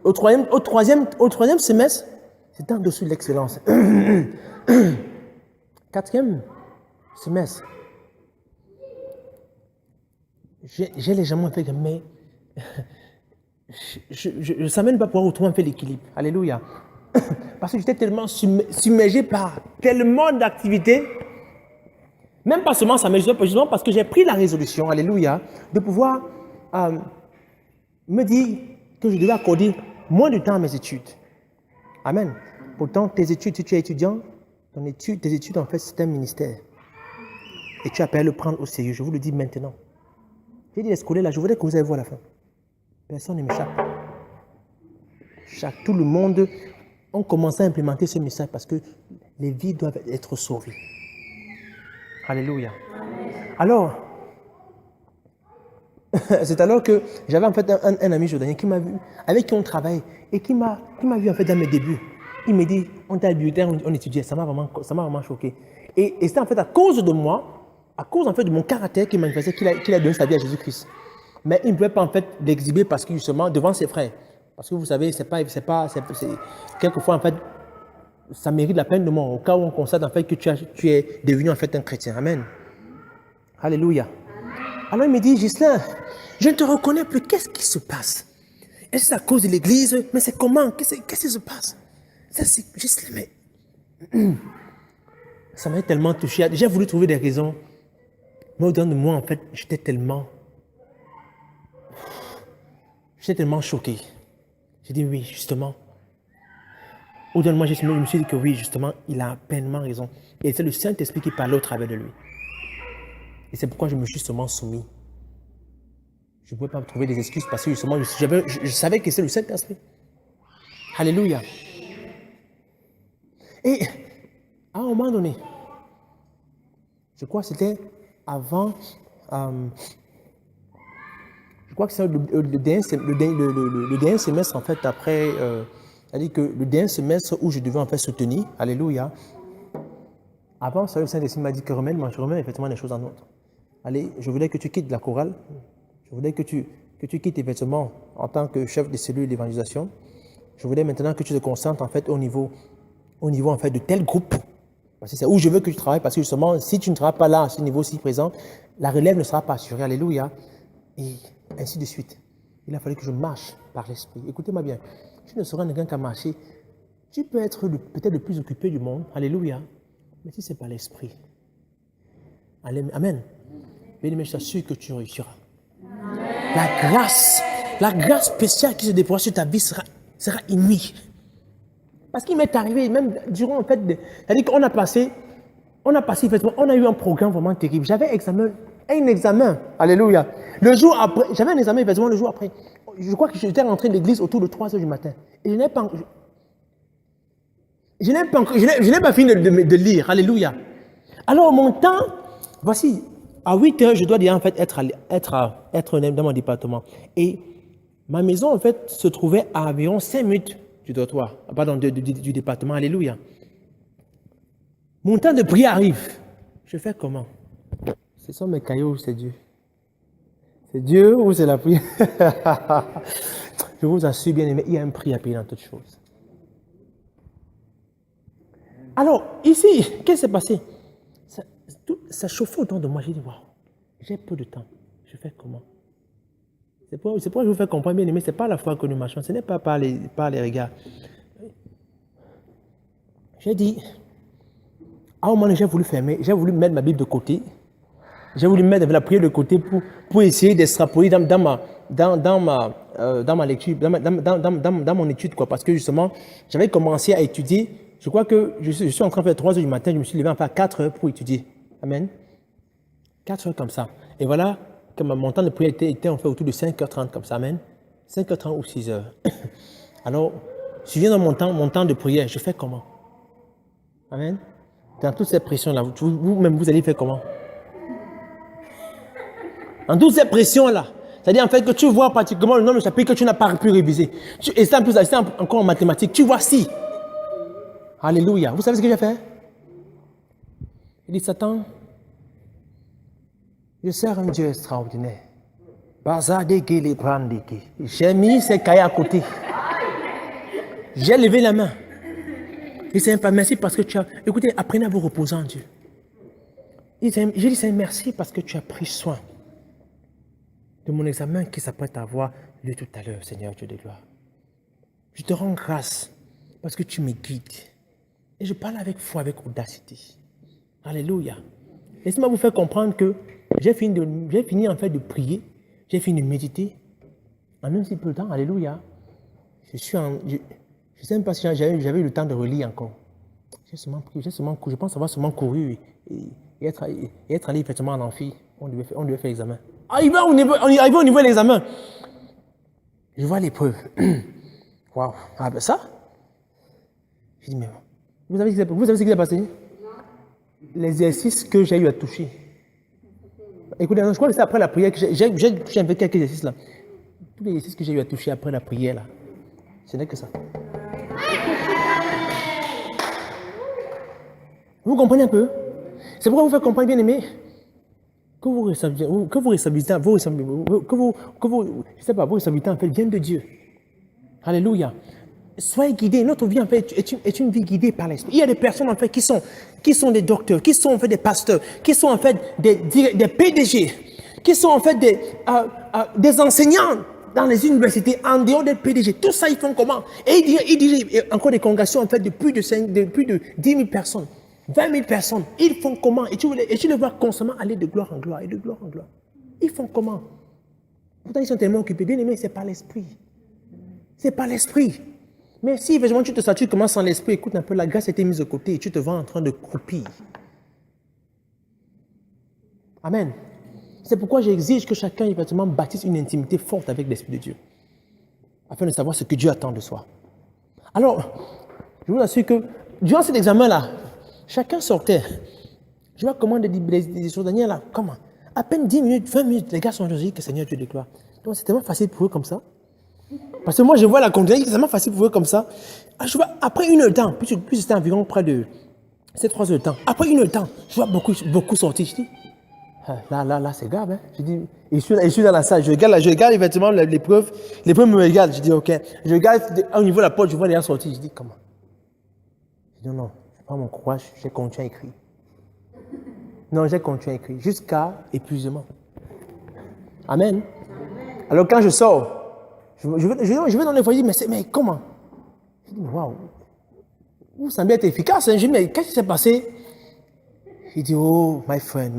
Au troisième semestre, c'était en dessous de l'excellence. Quatrième semestre, j'ai légèrement fait, mais je ne savais même pas pouvoir retrouver un peu l'équilibre. Alléluia. Parce que j'étais tellement submergé par tellement d'activités. Même pas seulement ça, mais justement parce que j'ai pris la résolution, alléluia, de pouvoir me dire que je devais accorder moins de temps à mes études. Amen. Pourtant, tes études, si tu es étudiant, tes études, en fait, c'est un ministère. Et tu as pu le prendre au sérieux. Je vous le dis maintenant. J'ai dit les scolaires là, je voudrais que vous ayez vu à la fin. Personne ne m'échappe. Tout le monde a commencé à implémenter ce message parce que les vies doivent être sauvées. Alléluia. Alors, c'est alors que j'avais en fait un ami jordanien qui m'a vu, avec qui on travaille, et qui m'a vu en fait dans mes débuts. Il me dit, on était à la bibliothèque, on étudiait, ça m'a vraiment choqué. Et c'était en fait à cause de moi, à cause en fait de mon caractère qui manifestait qu'il a donné sa vie à Jésus-Christ. Mais il ne pouvait pas en fait l'exhiber parce que justement devant ses frères. Parce que vous savez, c'est quelquefois en fait, ça mérite la peine de mort au cas où on constate en fait que tu es devenu en fait un chrétien. Amen. Alléluia. Alors il me dit, Ghislain, je ne te reconnais plus. Qu'est-ce qui se passe? Est-ce que c'est à cause de l'église? Mais c'est comment? Qu'est-ce qui se passe? Ça, c'est Ghislain, mais ça m'a tellement touché. J'ai voulu trouver des raisons. Mais au-dedans de moi, en fait, j'étais tellement choqué. J'ai dit oui, justement. Au-delà de moi, je me suis dit que oui, justement, il a pleinement raison. Et c'est le Saint-Esprit qui parlait au travers de lui. Et c'est pourquoi je me suis seulement soumis. Je ne pouvais pas trouver des excuses parce que justement, je savais que c'est le Saint-Esprit. Alléluia. Et à un moment donné, je crois que c'était avant, je crois que c'est le dernier semestre en fait après, c'est-à-dire que le dernier semestre où je devais en fait soutenir, alléluia, avant ça le Saint-Esprit m'a dit que remets effectivement les choses en ordre. Allez, je voulais que tu quittes la chorale, je voulais que tu quittes effectivement en tant que chef de cellule d'évangélisation, je voulais maintenant que tu te concentres en fait au niveau en fait de tel groupe. Parce que c'est où je veux que tu travailles, parce que justement, si tu ne travailles pas là, à ce niveau-ci présent, la relève ne sera pas assurée. Alléluia. Et ainsi de suite. Il a fallu que je marche par l'esprit. Écoutez-moi bien. Tu ne seras quelqu'un qu'à marcher. Tu peux être peut-être le plus occupé du monde. Alléluia. Mais si ce n'est pas l'esprit. Amen. Bien-aimé, je t'assure que tu réussiras. Amen. La grâce spéciale qui se déploie sur ta vie sera inouïe. Parce qu'il m'est arrivé, même durant en fait, c'est-à-dire qu'on a passé, effectivement, on a eu un programme vraiment terrible. J'avais un examen, alléluia. Le jour après, j'avais un examen, effectivement, le jour après. Je crois que j'étais rentré de l'église autour de 3 heures du matin. Et je n'ai pas fini de lire, alléluia. Alors, mon temps, voici, à 8 heures, je dois déjà en fait être dans mon département. Et ma maison, en fait, se trouvait à environ 5 minutes du dortoir, pardon, du département, alléluia. Mon temps de prière arrive. Je fais comment? Ce sont mes cailloux ou c'est Dieu? C'est Dieu ou c'est la prière? Je vous assure, bien aimé, il y a un prix à payer dans toutes choses. Alors, ici, qu'est-ce qui s'est passé? Ça chauffait autour de moi. J'ai dit, waouh, j'ai peu de temps. Je fais comment? C'est pourquoi je vous fais comprendre, bien aimé, ce n'est pas la foi que nous marchons, ce n'est pas par les regards. J'ai dit, à un moment donné, j'ai voulu mettre ma Bible de côté, j'ai voulu mettre la prière de côté pour essayer d'extrapoler dans ma lecture, dans mon étude, quoi, parce que justement, j'avais commencé à étudier, je crois que je suis en train de faire 3 heures du matin, je me suis levé enfin à 4 heures pour étudier. Amen. 4 heures comme ça. Et voilà que mon temps de prière était en fait autour de 5h30 comme ça, amen. 5h30 ou 6h. Alors, si je viens dans mon temps de prière, je fais comment? Amen. Dans toutes ces pressions-là, vous-même, vous allez faire comment? Dans toutes ces pressions-là, c'est-à-dire en fait que tu vois pratiquement le nombre de chapitres que tu n'as pas pu réviser. Et ça, en plus, c'est encore en mathématiques. Tu vois si. Alléluia. Vous savez ce que j'ai fait? Il dit, Satan, je sers un Dieu extraordinaire. J'ai mis ces cahiers à côté. J'ai levé la main. Il dit, merci parce que tu as... Écoutez, apprenez à vous reposer en Dieu. J'ai dit, merci parce que tu as pris soin de mon examen qui s'apprête à avoir lieu tout à l'heure, Seigneur Dieu de gloire. Je te rends grâce parce que tu me guides. Et je parle avec foi, avec audacité. Alléluia. Laissez-moi vous faire comprendre que j'ai fini en fait de prier, j'ai fini de méditer. En un si peu de temps, alléluia. Je ne sais même pas si j'avais eu le temps de relire encore. J'ai seulement prié, je pense avoir seulement couru et être allé effectivement en amphi. On devait faire l'examen. Arrivé au niveau de l'examen, je vois l'épreuve. Waouh, ah ben ça. Je dis, mais Vous savez ce qui s'est passé? L'exercice que j'ai eu à toucher. Écoutez, je crois que c'est après la prière que j'ai fait quelques exercices là. Tous les exercices que j'ai eu à toucher après la prière là. Ce n'est que ça. Vous comprenez un peu? C'est pourquoi vous faites comprendre, bien aimé, que vos responsabilités en fait viennent de Dieu. Alléluia. Soyez guidés. Notre vie en fait est une vie guidée par l'Esprit. Il y a des personnes en fait qui sont des docteurs, qui sont en fait des pasteurs, qui sont en fait des PDG, qui sont en fait des enseignants dans les universités, en dehors des PDG. Tout ça, ils font comment? Et ils dirigent encore des congrégations en fait de plus de 10 000 personnes. 20 000 personnes, ils font comment? Et tu les vois constamment aller de gloire en gloire et de gloire en gloire. Ils font comment? Pourtant, ils sont tellement occupés. Bien aimé, c'est par l'esprit. C'est par l'esprit. Mais si effectivement tu te satures comment sans l'esprit, écoute un peu, la grâce a été mise de côté et tu te vois en train de croupir. Amen. C'est pourquoi j'exige que chacun effectivement bâtisse une intimité forte avec l'Esprit de Dieu, afin de savoir ce que Dieu attend de soi. Alors, je vous assure que durant cet examen-là, chacun sortait. Je vois comment des choses, Daniel, là, comment? À peine 10 minutes, 20 minutes, les gars sont choisis que Seigneur Dieu déclare. Donc c'est tellement facile pour eux comme ça. Parce que moi, je vois la conduite, c'est tellement facile pour eux comme ça. Je vois, après une heure de temps, puis c'était environ près de 3 heures de temps. Après une heure de temps, je vois beaucoup sortir. Je dis, là, c'est grave. Hein? Je dis, et je suis dans la salle, je regarde effectivement l'épreuve me regarde. Je dis, ok. Je regarde au niveau de la porte, je vois les gens sortir. Je dis, comment? Je dis, non. Pas mon courage, j'ai continué à écrire. Non, j'ai continué à écrire jusqu'à épuisement. Amen. Alors quand je sors, je vais dans les foyers, mais comment? Je dis, waouh, vous semblez être efficace. Je dis, mais qu'est-ce qui s'est passé? Il dit, oh, my friend.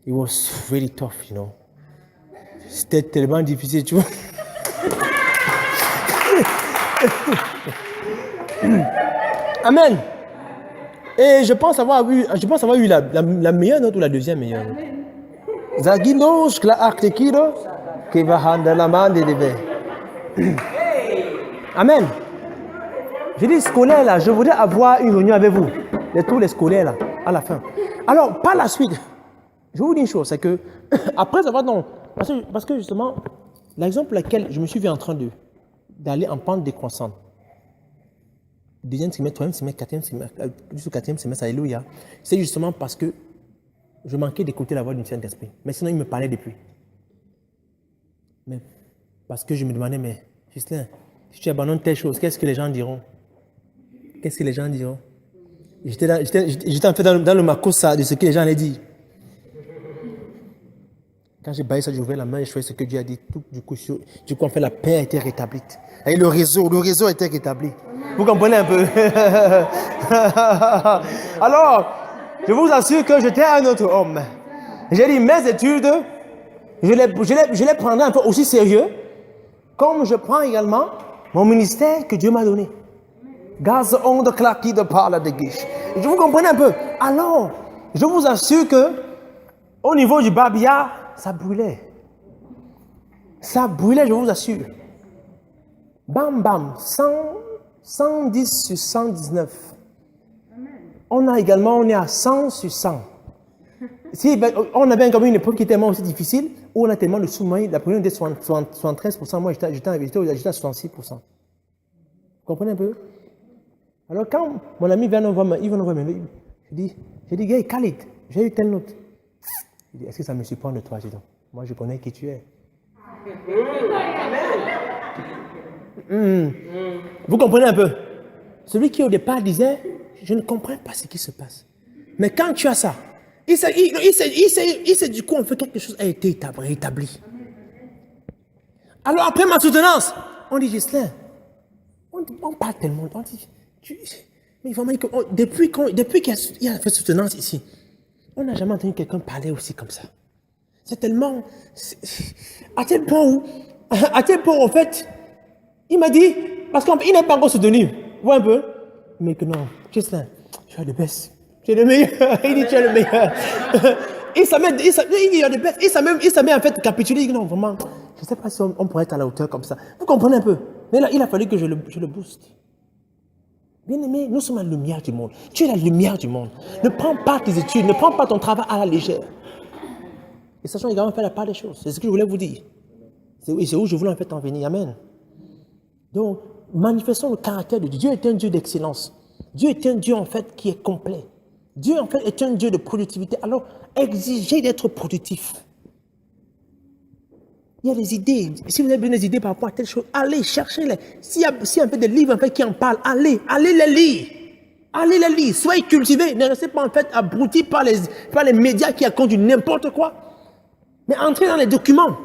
It was really tough, you know. C'était tellement difficile, tu vois. Amen. Et je pense avoir eu la meilleure note ou la deuxième meilleure note. Zaginos la artekiro qui va rendre la main de l'éveil. Amen. Je dis scolaire là, je voudrais avoir une réunion avec vous, tous les scolaires là, à la fin. Alors, par la suite, je vous dis une chose, c'est que après avoir parce que justement, l'exemple pour lequel je me suis vu en train d'aller en pente décroissante. Deuxième semestre, troisième semestre, quatrième semestre, jusqu'au quatrième semestre, alléluia. C'est justement parce que je manquais d'écouter la voix du Saint-Esprit. Mais sinon, il me parlait depuis. Mais parce que je me demandais, mais Gislain, si tu abandonnes telle chose, qu'est-ce que les gens diront? Qu'est-ce que les gens diront? J'étais en fait dans le makosa de ce que les gens allaient dire. Quand j'ai baillé ça, j'ai ouvert la main et je faisais ce que Dieu a dit. Tout, du coup, en fait, la paix a été rétablie. Et le réseau a été rétabli. Vous comprenez un peu? Alors, je vous assure que j'étais un autre homme. J'ai dit, mes études, je les prendrai un peu aussi sérieux, comme je prends également mon ministère que Dieu m'a donné. Gaz onde claquille de parle de guiche. Vous comprenez un peu? Alors, je vous assure que, au niveau du babia, ça brûlait. Ça brûlait, je vous assure. Bam, bam, 110 sur 119. On est à 100 sur 100. Si, on avait quand même une épreuve qui était tellement aussi difficile, où on a tellement de sous-moyens, la première était 73%, moi j'étais à 66%. Vous comprenez un peu? Alors quand mon ami vient nous voir, il va nous voir, je dis, gars, Khalid, j'ai eu telle note. Il dit, est-ce que ça me surprend de toi? Je dis, moi je connais qui tu es. Vous comprenez un peu? Celui qui au départ disait, je ne comprends pas ce qui se passe. Mais quand tu as ça, il sait du coup, on fait quelque chose a été rétabli. Alors après ma soutenance, on dit, Gislain, on parle tellement, on dit, mais vraiment, depuis qu'il y a fait soutenance ici, on n'a jamais entendu quelqu'un parler aussi comme ça. C'est tellement, à tel point, en fait, il m'a dit, parce qu'il n'est pas encore soutenu, vous voyez un peu, mais que non, Gislain, tu es le best, tu es le meilleur, il dit tu es le meilleur. Il s'est même en fait capitulé, il dit non, vraiment, je ne sais pas si on pourrait être à la hauteur comme ça. Vous comprenez un peu, mais là, il a fallu que je le booste. Bien-aimé, nous sommes la lumière du monde. Tu es la lumière du monde. Ne prends pas tes études, ne prends pas ton travail à la légère. Et sachant également faire la part des choses. C'est ce que je voulais vous dire. C'est où je voulais en fait en venir. Amen. Donc, manifestons le caractère de Dieu. Dieu est un Dieu d'excellence. Dieu est un Dieu en fait qui est complet. Dieu en fait est un Dieu de productivité. Alors, exigez d'être productif. Il y a des idées. Si vous avez besoin des idées par rapport à telle chose, allez, cherchez-les. S'il y a un peu des livres en fait, qui en parlent, allez les lire. Allez les lire. Soyez cultivés. Ne restez pas en fait abrutis par les médias qui racontent du n'importe quoi. Mais entrez dans les documents.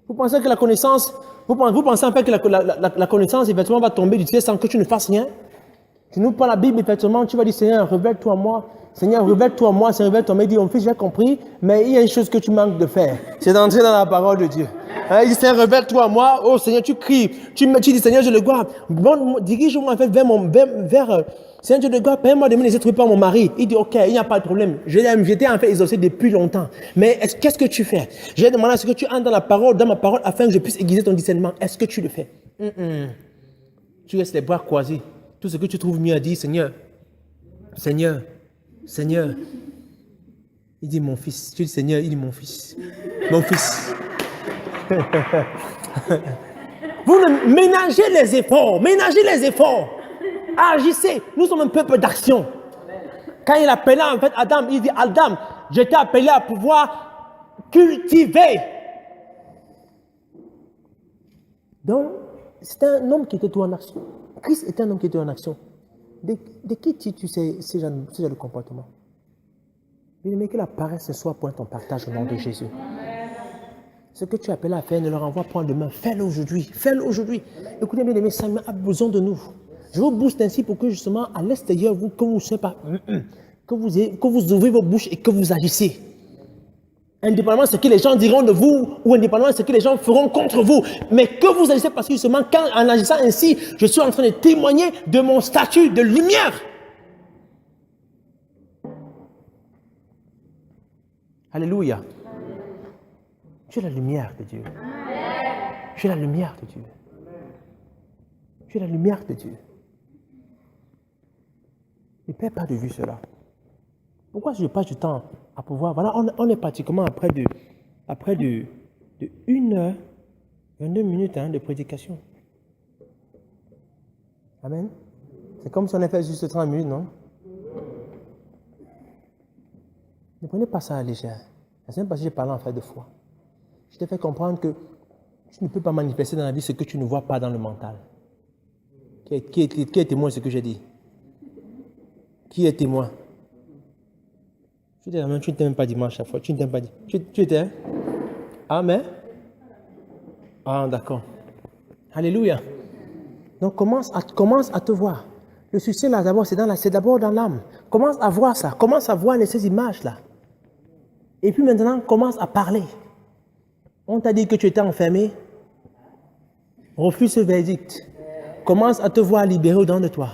Vous pensez que la connaissance, vous pensez en fait que la connaissance, effectivement, va tomber du ciel sans que tu ne fasses rien? Tu n'ouvres pas la Bible, effectivement, tu vas dire, Seigneur, révèle-toi à moi. Seigneur, révèle-toi à moi, Seigneur, révèle-toi. Mais il dit, mon fils, j'ai compris, mais il y a une chose que tu manques de faire. C'est d'entrer dans la parole de Dieu. Il dit, Seigneur, révèle-toi à moi. Oh, Seigneur, tu cries. Tu dis, Seigneur, je le vois. Bon, dirige-moi en fait vers Seigneur Dieu de God, permets-moi de me laisser trouver par mon mari. Il dit, ok, il n'y a pas de problème. J'étais en fait exaucé depuis longtemps. Mais qu'est-ce que tu fais? J'ai demandé à ce que tu entres dans ma parole, afin que je puisse aiguiser ton discernement. Est-ce que tu le fais? Tu restes les bras croisés. Tout ce que tu trouves mieux à dire, Seigneur. Seigneur. Seigneur. Il dit, mon fils. Tu dis, Seigneur, il dit, mon fils. Mon fils. Vous ménagez les efforts. Ménagez les efforts. Agissez. Nous sommes un peuple d'action. Quand il appelait en fait Adam, il dit, Adam, je t'ai appelé à pouvoir cultiver. Donc, c'était un homme qui était tout en action. Christ était un homme qui était en action. De qui tu sais ce genre de comportement? Mais que la paresse ne soit point ton partage au nom de Jésus. Ce que tu appelles à faire, ne le renvoie point demain. Fais-le aujourd'hui. Fais-le aujourd'hui. Écoutez bien, les Samuel a besoin de nous. Je vous booste ainsi pour que justement, à l'extérieur, que vous ne soyez pas, que vous ouvrez vos bouches et que vous agissez. Indépendamment de ce que les gens diront de vous ou indépendamment de ce que les gens feront contre vous. Mais que vous agissez parce que justement, en agissant ainsi, je suis en train de témoigner de mon statut de lumière. Alléluia. Tu es la lumière de Dieu. Tu es la lumière de Dieu. Tu es la lumière de Dieu. Ne perds pas de vue cela. Pourquoi je passe du temps à pouvoir... Voilà, on est pratiquement après de 1 heure, 22 minutes de prédication. Amen. C'est comme si on avait fait juste 30 minutes, non? Ne prenez pas ça à la légère. La semaine passée, j'ai parlé en fait de foi. Je t'ai fait comprendre que tu ne peux pas manifester dans la vie ce que tu ne vois pas dans le mental. Qui est témoin de ce que j'ai dit? Qui est témoin? Tu ne t'aimes pas dimanche chaque fois. Tu ne t'aimes pas. Tu étais? Amen. Ah, d'accord. Alléluia. Donc commence à te voir. Le succès là d'abord, c'est d'abord dans l'âme. Commence à voir ça. Commence à voir ces images là. Et puis maintenant, commence à parler. On t'a dit que tu étais enfermé. Refuse ce verdict. Commence à te voir libéré au-dedans de toi.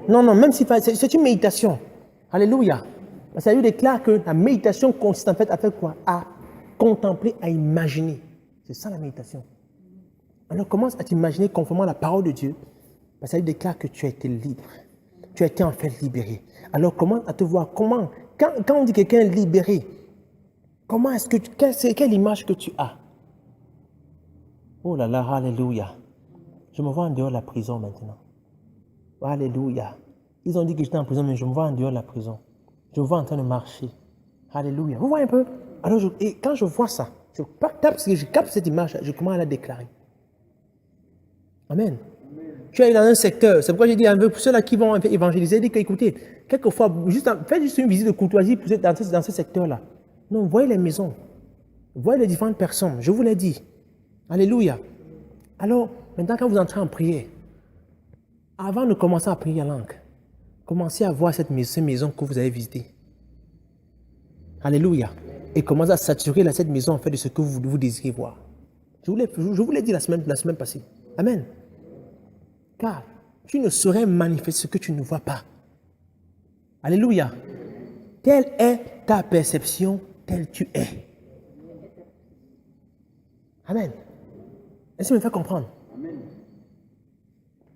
Non, même si c'est une méditation. Alléluia. Ça lui déclare que la méditation consiste en fait à faire quoi? À contempler, à imaginer. C'est ça la méditation. Alors commence à t'imaginer conformément à la parole de Dieu. Ça lui déclare que tu as été libre. Tu as été en fait libéré. Alors commence à te voir. Comment, quand on dit quelqu'un est libéré, comment est-ce que quelle image que tu as? Oh là là, alléluia. Je me vois en dehors de la prison maintenant. Alléluia. Ils ont dit que j'étais en prison, mais je me vois en dehors de la prison. Je me vois en train de marcher. Alléluia. Vous voyez un peu? Alors, et quand je vois ça, je capte cette image, je commence à la déclarer. Amen. Tu es dans un secteur, c'est pourquoi j'ai dit pour ceux-là qui vont évangéliser, dit qu'écoutez, quelquefois, faites juste une visite de courtoisie dans ce secteur-là. Non, voyez les maisons. Voyez les différentes personnes. Je vous l'ai dit. Alléluia. Alors, maintenant, quand vous entrez en prière, avant de commencer à prier en langue, commencez à voir cette maison que vous avez visitée. Alléluia. Et commencez à saturer cette maison en fait de ce que vous désirez voir. Je vous l'ai dit la semaine passée. Amen. Car tu ne saurais manifester ce que tu ne vois pas. Alléluia. Telle est ta perception, telle tu es. Amen. Est-ce que vous me faites comprendre? Amen.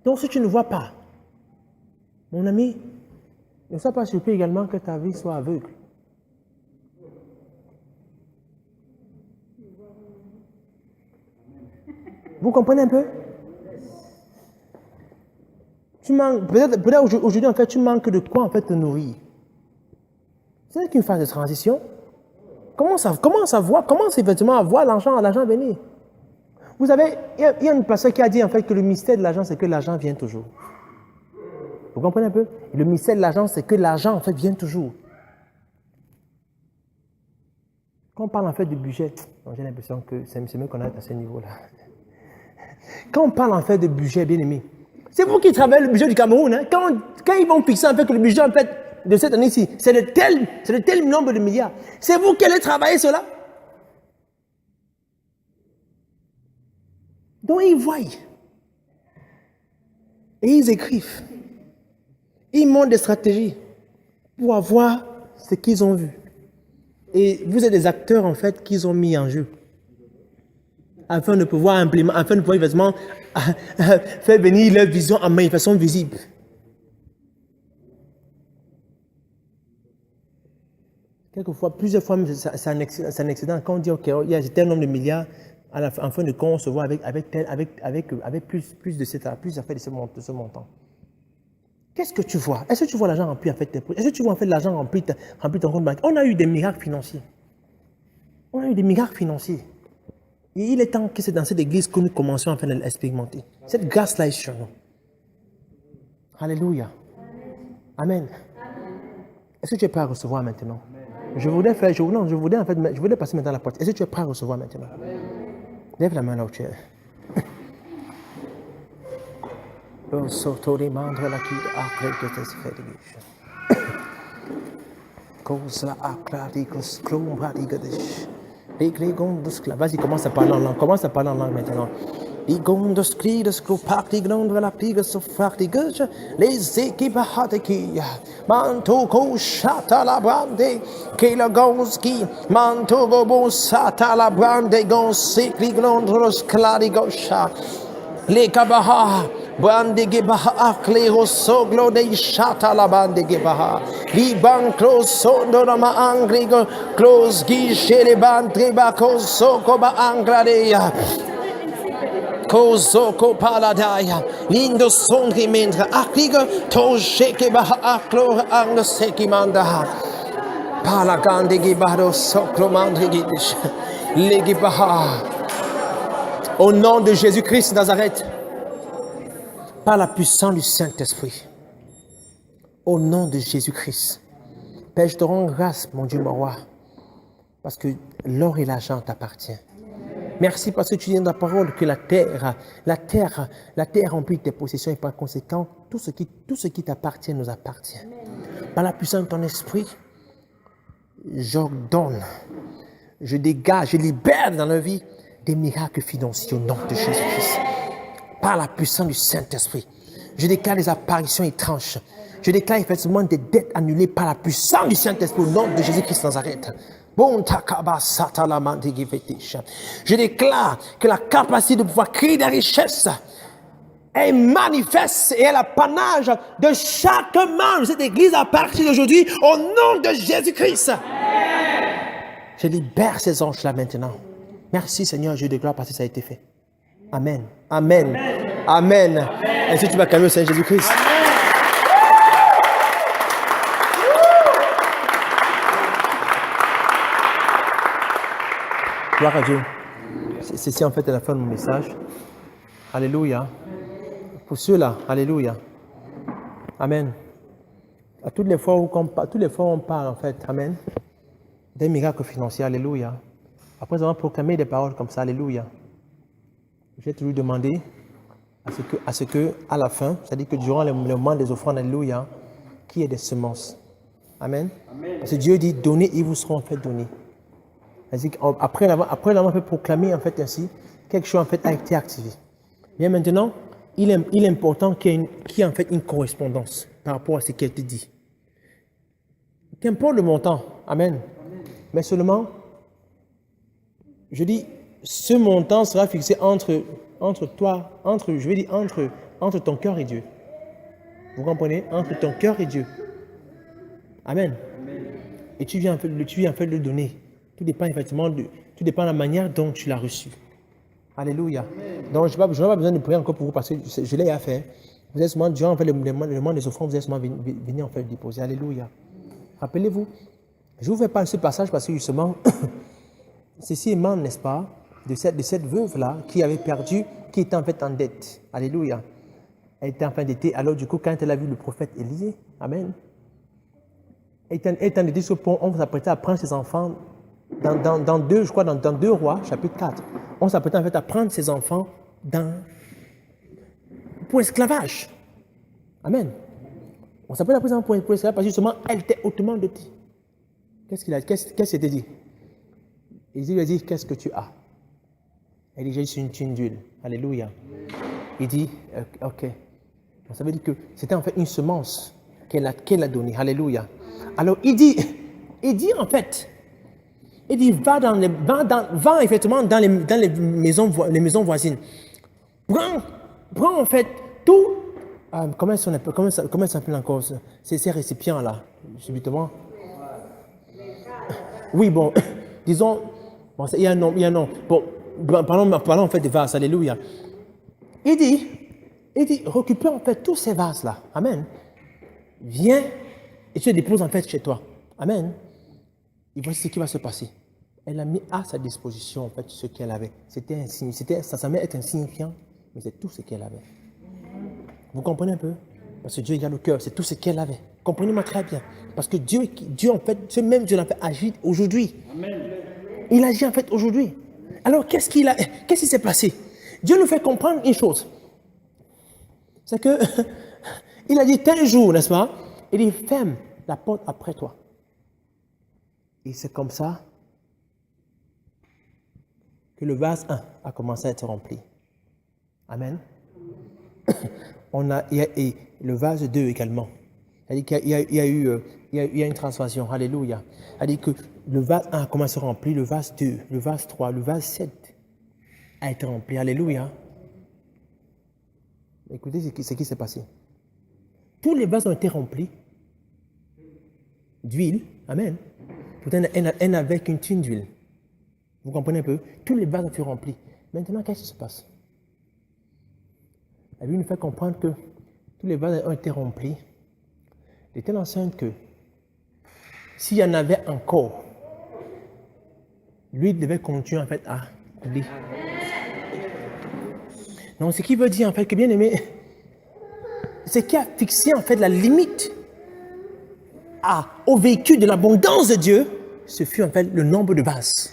Donc si tu ne vois pas, mon ami, ne sois pas surpris également que ta vie soit aveugle. Vous comprenez un peu? Tu manques, peut-être aujourd'hui, en fait, tu manques de quoi, en fait, te nourrir. C'est qu'une phase de transition. Comment effectivement voir l'argent venir? Vous savez, il y a une personne qui a dit, en fait, que le mystère de l'argent, c'est que l'argent vient toujours. Vous comprenez un peu? Le mystère de l'argent, c'est que l'argent, en fait, vient toujours. Quand on parle, en fait, du budget, j'ai l'impression que c'est mieux qu'on est à ce niveau-là. Quand on parle, en fait, de budget, bien aimé, c'est vous qui travaillez le budget du Cameroun. Hein? Quand ils vont fixer, en fait, que le budget, en fait, de cette année-ci, c'est de tel nombre de milliards. C'est vous qui allez travailler cela. Donc, ils voient. Et ils écrivent. Ils montrent des stratégies pour avoir ce qu'ils ont vu. Et vous êtes des acteurs, en fait, qu'ils ont mis en jeu. Afin de pouvoir effectivement faire venir leur vision en manifestation visible. Quelquefois, plusieurs fois, c'est un accident. Quand on dit, OK, il y a tel nombre de milliards, en fin de compte, on se voit avec plus d'affaires de ce montant. Qu'est-ce que tu vois? Est-ce que tu vois l'argent rempli en fait tes poches? Est-ce que tu vois en fait l'argent rempli ton compte bancaire? On a eu des miracles financiers. On a eu des miracles financiers. Et il est temps que c'est dans cette église que nous commencions en fait à l'expérimenter. Cette grâce-là est sur nous. Alléluia. Amen. Est-ce que tu es prêt à recevoir maintenant? Je voudrais passer maintenant à la porte. Est-ce que tu es prêt à recevoir maintenant? Lève la main là où tu es. Vas-y, commence à parler en langue. Commence à parler en langue maintenant. Les équipes Hateki, Mantoko Shata la Brande, Kelagonski, Mantogo Bon Sata la Brande, Gonsikli Glondros Cladigosha, Les Kabaha, Brande Gebaha Aklero Soglo de Shata la Bande Gebaha, Liban Close Sondorama Angrigo, Close Guichet les Bantriba Kosokoba Angladea. Kozoko paladaya, lindo sondri mentre akliga, tojeke baha aklor ang sekimanda. Palagande gibado soklo mandri gidish, legibaha. Au nom de Jésus-Christ de Nazareth, par la puissance du Saint-Esprit, au nom de Jésus-Christ, Père, je te rends grâce, mon Dieu, mon roi, parce que l'or et l'argent t'appartiennent. Merci parce que tu dis dans la parole que la terre remplit tes possessions et par conséquent, tout ce qui t'appartient nous appartient. Par la puissance de ton esprit, j'ordonne, je dégage, je libère dans la vie des miracles financiers au nom de Jésus-Christ. Par la puissance du Saint-Esprit, je déclare des apparitions étranges. Je déclare effectivement des dettes annulées par la puissance du Saint-Esprit au nom de Jésus-Christ de Nazareth. Je déclare que la capacité de pouvoir créer des richesses est manifeste et est l'apanage de chaque membre de cette église à partir d'aujourd'hui au nom de Jésus-Christ. Je libère ces anges-là maintenant. Merci Seigneur, je déclare parce que ça a été fait. Amen. Amen. Amen. Est-ce que tu vas calmer le Seigneur Jésus-Christ? Gloire à Dieu. Ceci en fait est la fin de mon message. Alléluia. Pour ceux-là, alléluia. Amen. À toutes les fois où on parle en fait, amen, des miracles financiers, alléluia. Après avoir proclamé des paroles comme ça, alléluia. J'ai toujours demandé à ce que à la fin, c'est-à-dire que durant le moment des offrandes, alléluia, qu'il y ait des semences. Amen. Parce que Dieu dit, donnez, ils vous seront en fait donnés. Après l'avoir fait proclamer en fait ainsi, quelque chose en fait a été activé. Bien maintenant, il est important qu'il y ait en fait une correspondance par rapport à ce qui a été dit. Qu'importe le montant, amen. Mais seulement, je dis, ce montant sera fixé entre entre ton cœur et Dieu. Vous comprenez? Entre ton cœur et Dieu. Amen. Et tu viens en fait le donner. Tout dépend effectivement de la manière dont tu l'as reçu. Alléluia. Donc, je n'ai pas besoin de prier encore pour vous parce que je l'ai à faire. Vous êtes seulement, durant en fait, le moment des offrandes, vous êtes seulement venir en fait le déposer. Alléluia. Rappelez-vous, je vous fais pas ce passage parce que justement, ceci émane, n'est-ce pas, de cette veuve-là qui avait perdu, qui était en fait en dette. Alléluia. Elle était en fin d'été. Alors du coup, quand elle a vu le prophète Élisée, amen, elle était en été sur le pont, on s'apprêtait à prendre ses enfants dans 2 Rois, chapitre 4. On s'apprêtait en fait à prendre ses enfants pour esclavage. Amen. On s'apprêtait à prendre pour esclavage parce que justement, elle était hautement dotée. Qu'est-ce qu'il s'était dit? Élisée lui a dit, qu'est-ce que tu as? Elle dit, j'ai juste une thune d'huile. Alléluia. Il dit, ok. Ça veut dire que c'était en fait une semence qu'elle a donnée. Alléluia. Alors, il dit en fait, va effectivement dans les maisons voisines. Prends en fait tout. Comment ça s'appelle encore ces récipients-là, subitement? Oui, bon, disons, bon, il y a un nom. Bon, parlons en fait des vases. Alléluia. Il dit, récupère en fait tous ces vases-là. Amen. Viens et tu les déposes en fait chez toi. Amen. Et voici ce qui va se passer. Elle a mis à sa disposition en fait ce qu'elle avait. Ça semblait être insignifiant, mais c'est tout ce qu'elle avait. Vous comprenez un peu? Parce que Dieu regarde le cœur, c'est tout ce qu'elle avait. Comprenez-moi très bien. Parce que Dieu en fait, ce même Dieu l'a fait agir aujourd'hui. Amen. Il agit en fait aujourd'hui. Alors qu'est-ce qui s'est passé? Dieu nous fait comprendre une chose. C'est que il a dit tel jour, n'est-ce pas? Il dit ferme la porte après toi. Et c'est comme ça que le vase 1 a commencé à être rempli. Amen. Et le vase 2 également. Il y a eu une transformation. Alléluia. C'est-à-dire que le vase 1 a commencé à remplir, le vase 2, le vase 3, le vase 7 a été rempli. Alléluia. Écoutez ce qui s'est passé. Tous les vases ont été remplis d'huile. Amen. Pourtant, elle n'avait qu'une thune d'huile. Vous comprenez un peu? Tous les vases ont été remplis. Maintenant, qu'est-ce qui se passe? La Bible nous fait comprendre que tous les vases ont été remplis de telle enceinte que s'il y en avait encore, l'huile devait continuer en fait à couler. Donc, ce qui veut dire en fait que, bien aimé, ce qui a fixé en fait la limite au véhicule de l'abondance de Dieu, ce fut en fait le nombre de vases.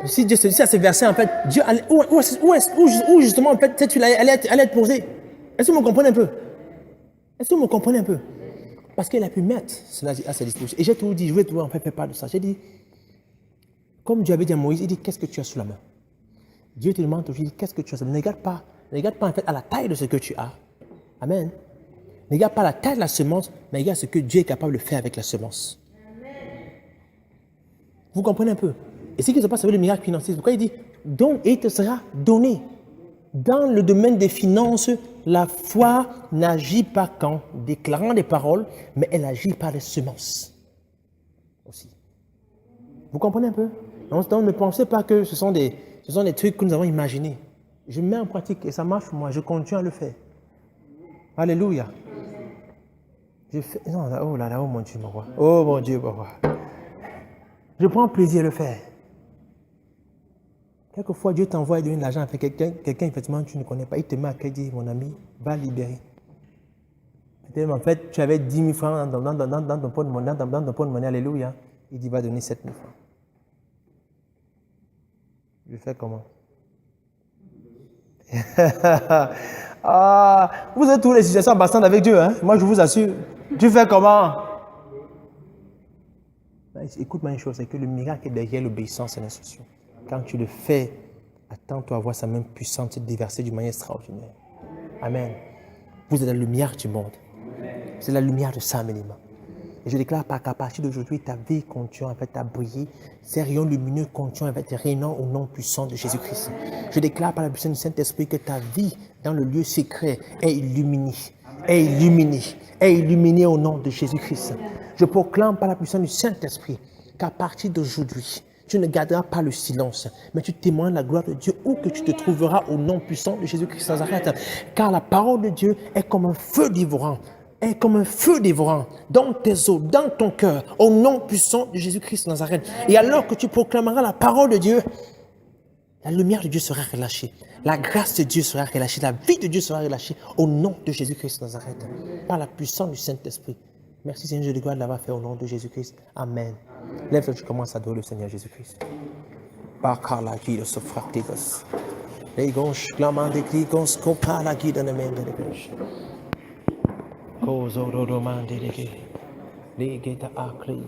Si Dieu se dit à ce verset, en fait, Dieu allait, où justement en fait cette huile allait être posée. Est-ce que vous me comprenez un peu? Est-ce que vous me comprenez un peu? Parce qu'il a pu mettre cela à sa disposition. Et j'ai tout dit, je vais tout en fait faire part de ça. J'ai dit, comme Dieu avait dit à Moïse, il dit, qu'est-ce que tu as sous la main? Dieu te demande aujourd'hui, qu'est-ce que tu as sous la main? Ne regarde pas en fait à la taille de ce que tu as. Amen. Ne regarde pas la taille de la semence, mais regarde ce que Dieu est capable de faire avec la semence. Amen. Vous comprenez un peu? Et ce qui se passe avec le miracle financier, pourquoi il dit, donne et il te sera donné. Dans le domaine des finances, la foi n'agit pas qu'en déclarant des paroles, mais elle agit par les semences aussi. Vous comprenez un peu? Donc ne pensez pas que ce sont des trucs que nous avons imaginés. Je mets en pratique et ça marche pour moi, je continue à le faire. Alléluia. Oh là là, oh mon Dieu, mon roi. Oh mon Dieu, mon roi. Je prends plaisir à le faire. Quelquefois, Dieu t'envoie donner de l'argent à quelqu'un, effectivement, tu ne connais pas. Il te met à crédit, mon ami, va libérer. En fait, tu avais 10 000 francs dans ton pot de monnaie, alléluia. Il dit, va donner 7 000 francs. Je fais comment? Vous êtes tous les situations abassantes avec Dieu, hein? Moi, je vous assure. Tu fais comment? Écoute-moi une chose, c'est que le miracle est derrière l'obéissance et l'instruction. Quand tu le fais, attends-toi à voir sa main puissante se déverser d'une manière extraordinaire. Amen. Vous êtes la lumière du monde. C'est la lumière de Saint-Ménima. Et je déclare qu'à partir d'aujourd'hui, ta vie continue en fait à briller. Ces rayons lumineux continuent à être régnant au nom puissant de Jésus-Christ. Je déclare par la puissance du Saint-Esprit que ta vie dans le lieu secret est illuminée. Est illuminée. Est illuminée au nom de Jésus-Christ. Je proclame par la puissance du Saint-Esprit qu'à partir d'aujourd'hui, tu ne garderas pas le silence, mais tu témoignes la gloire de Dieu où que tu te trouveras au nom puissant de Jésus-Christ de Nazareth. Car la parole de Dieu est comme un feu dévorant. Est comme un feu dévorant dans tes os, dans ton cœur, au nom puissant de Jésus-Christ de Nazareth. Et alors que tu proclameras la parole de Dieu, la lumière de Dieu sera relâchée. La grâce de Dieu sera relâchée. La vie de Dieu sera relâchée au nom de Jésus-Christ de Nazareth. Par la puissance du Saint-Esprit. Merci Seigneur de gloire de l'avoir fait au nom de Jésus-Christ. Amen. Lève-toi, tu commences à adorer le Seigneur Jésus-Christ. Bakala guide se fractivus. Les gonches clamant des cris, gonches copa la guide en amène de gauche. Cause au roman de les guettes à clés,